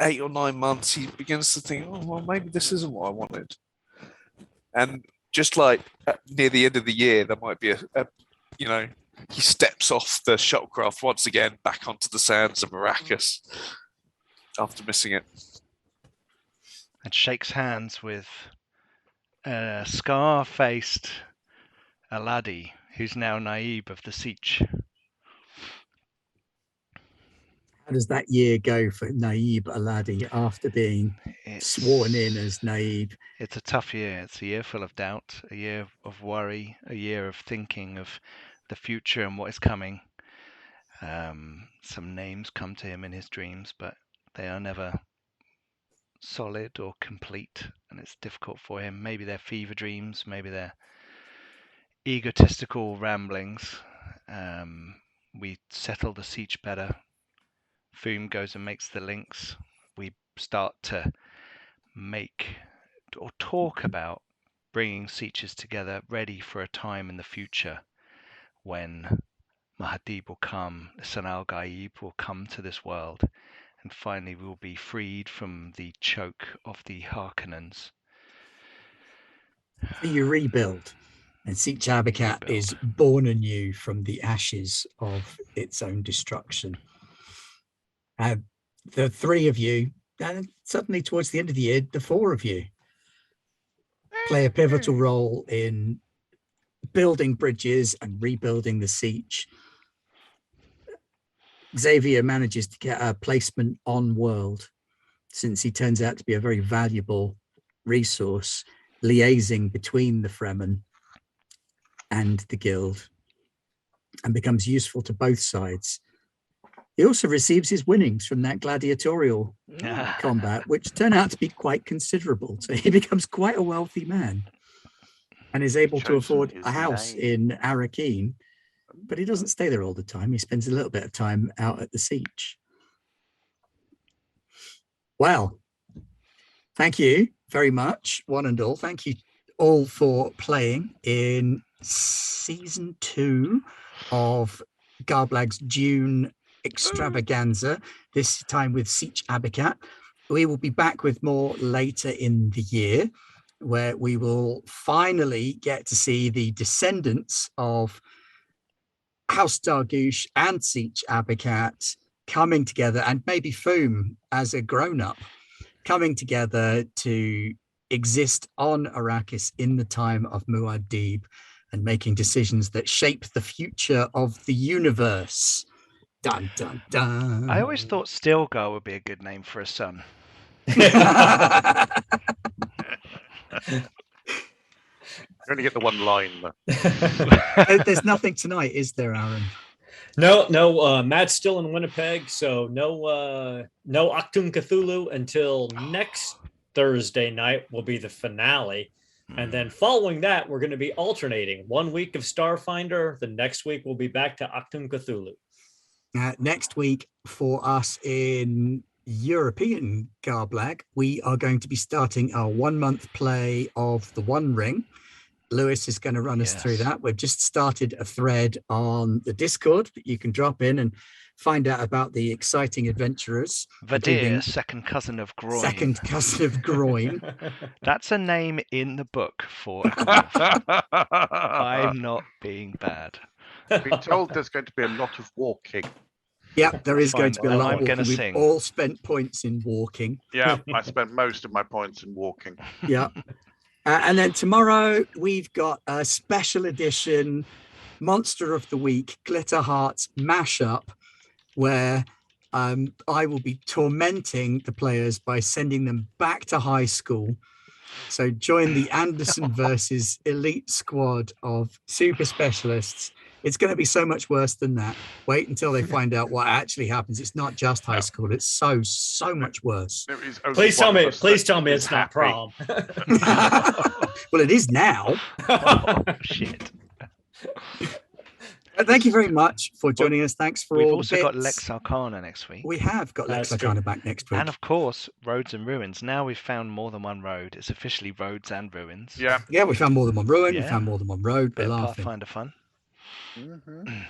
8 or 9 months, he begins to think, oh, well, maybe this isn't what I wanted. And just like near the end of the year, there might be he steps off the shuttlecraft once again back onto the sands of Arrakis after missing it. And shakes hands with a scar-faced Aladi, who's now Naib of the Sietch. How does that year go for Naib Aladi after being sworn in as Naib? It's a tough year. It's a year full of doubt, a year of worry, a year of thinking of the future and what is coming. Some names come to him in his dreams, but they are never solid or complete, and it's difficult for him. Maybe they're fever dreams, maybe they're egotistical ramblings. We settle the Sietch better. Foom goes and makes the links. We start to make or talk about bringing Sietches together, ready for a time in the future when Mahadib will come, Sanal Gaib will come to this world, and finally we will be freed from the choke of the Harkonnens. You rebuild, and Sietch Abbikat is born anew from the ashes of its own destruction. The three of you, and suddenly towards the end of the year, the four of you play a pivotal role in building bridges and rebuilding the Sietch. Xavier manages to get a placement on world, since he turns out to be a very valuable resource, liaising between the Fremen and the guild, and becomes useful to both sides. He also receives his winnings from that gladiatorial combat, which turn out to be quite considerable. So he becomes quite a wealthy man and is able to afford a house in Arrakeen, but he doesn't stay there all the time. He spends a little bit of time out at the Sietch. Well, thank you very much, one and all. Thank you all for playing in season 2 of Garblag's Dune extravaganza, this time with Sietch Abbikat. We will be back with more later in the year, where we will finally get to see the descendants of House Dargouche and Sietch Abbikat coming together, and maybe Foom as a grown-up coming together to exist on Arrakis in the time of Muad'Dib and making decisions that shape the future of the universe. Dun, dun, dun. I always thought Stilgar would be a good name for a son. You only get the one line there. There's nothing tonight, is there, Aaron? No. Matt's still in Winnipeg, so no Achtung Cthulhu until next Thursday night will be the finale. And then following that, we're going to be alternating. 1 week of Starfinder. The next week we'll be back to Achtung Cthulhu. Next week for us in European Garblag, we are going to be starting our 1 month play of The One Ring, Lewis is going to run us through Yes. that. We've just started a thread on the Discord that you can drop in and find out about the exciting adventurers. Vadir, including second cousin of Groin. Second cousin of Groin. That's a name in the book for a dwarf. I'm not being bad. Been told there's going to be a lot of walking. Yeah, there is going Fine. to be a Well, lot I'm of walking. gonna We've sing. all spent points in walking. Yeah, I spent most of my points in walking. Yeah. And then tomorrow we've got a special edition Monster of the Week Glitter Hearts mashup where I will be tormenting the players by sending them back to high school. So join the Anderson versus Elite squad of super specialists. It's going to be so much worse than that. Wait until they find out what actually happens. It's not just high school. It's so much worse. There is only Please one tell of me. us Please that tell me is it's not happy. prom. Well, it is now. Oh, shit. Thank you very much for joining us. Thanks for We've all also the got bits. Lex Arcana next week. We have got Lex That's Arcana true. back next week. And of course, Roads and Ruins. Now we've found more than one road. It's officially Roads and Ruins. Yeah. Yeah, we found more than one ruin. We Yeah. found more than one road. We're Bit of laughing. Pathfinder fun. Mhm.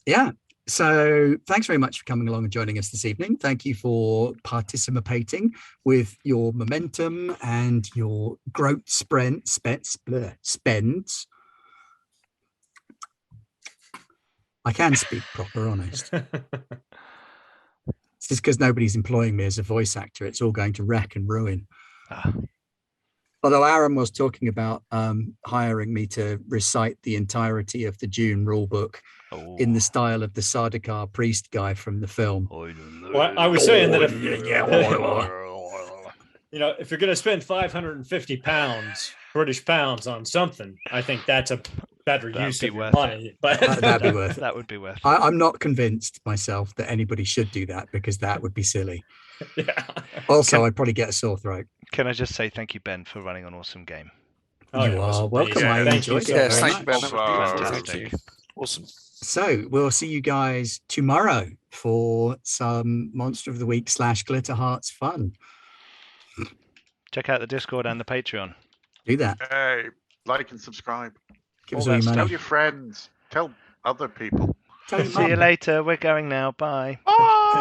Yeah. So thanks very much for coming along and joining us this evening. Thank you for participating with your momentum and your growth spends. I can speak proper, honest. It's just because nobody's employing me as a voice actor. It's all going to wreck and ruin. Ah, Although Aaron was talking about hiring me to recite the entirety of the Dune rulebook oh. in the style of the Sardaukar priest guy from the film. Well, I was saying that if if you're going to spend 550 British pounds on something, I think that's a better That'd use be of your worth money. But That'd be worth it. That would be worth it. I'm not convinced myself that anybody should do that because that would be silly. yeah. Also, I'd probably get a sore throat. Can I just say thank you, Ben, for running an awesome game? Oh, You yeah, it was are welcome. amazing. I Thank you enjoyed so it Yes, very thank you, much. Ben. That was beautiful. Fantastic. Thank you. Awesome. So we'll see you guys tomorrow for some Monster of the Week / Glitter Hearts fun. Check out the Discord and the Patreon. Do that. Hey, like and subscribe. Give us All all that your Tell money. your friends. Tell other people. Tell your See you mum. later. We're going now. Bye. Bye.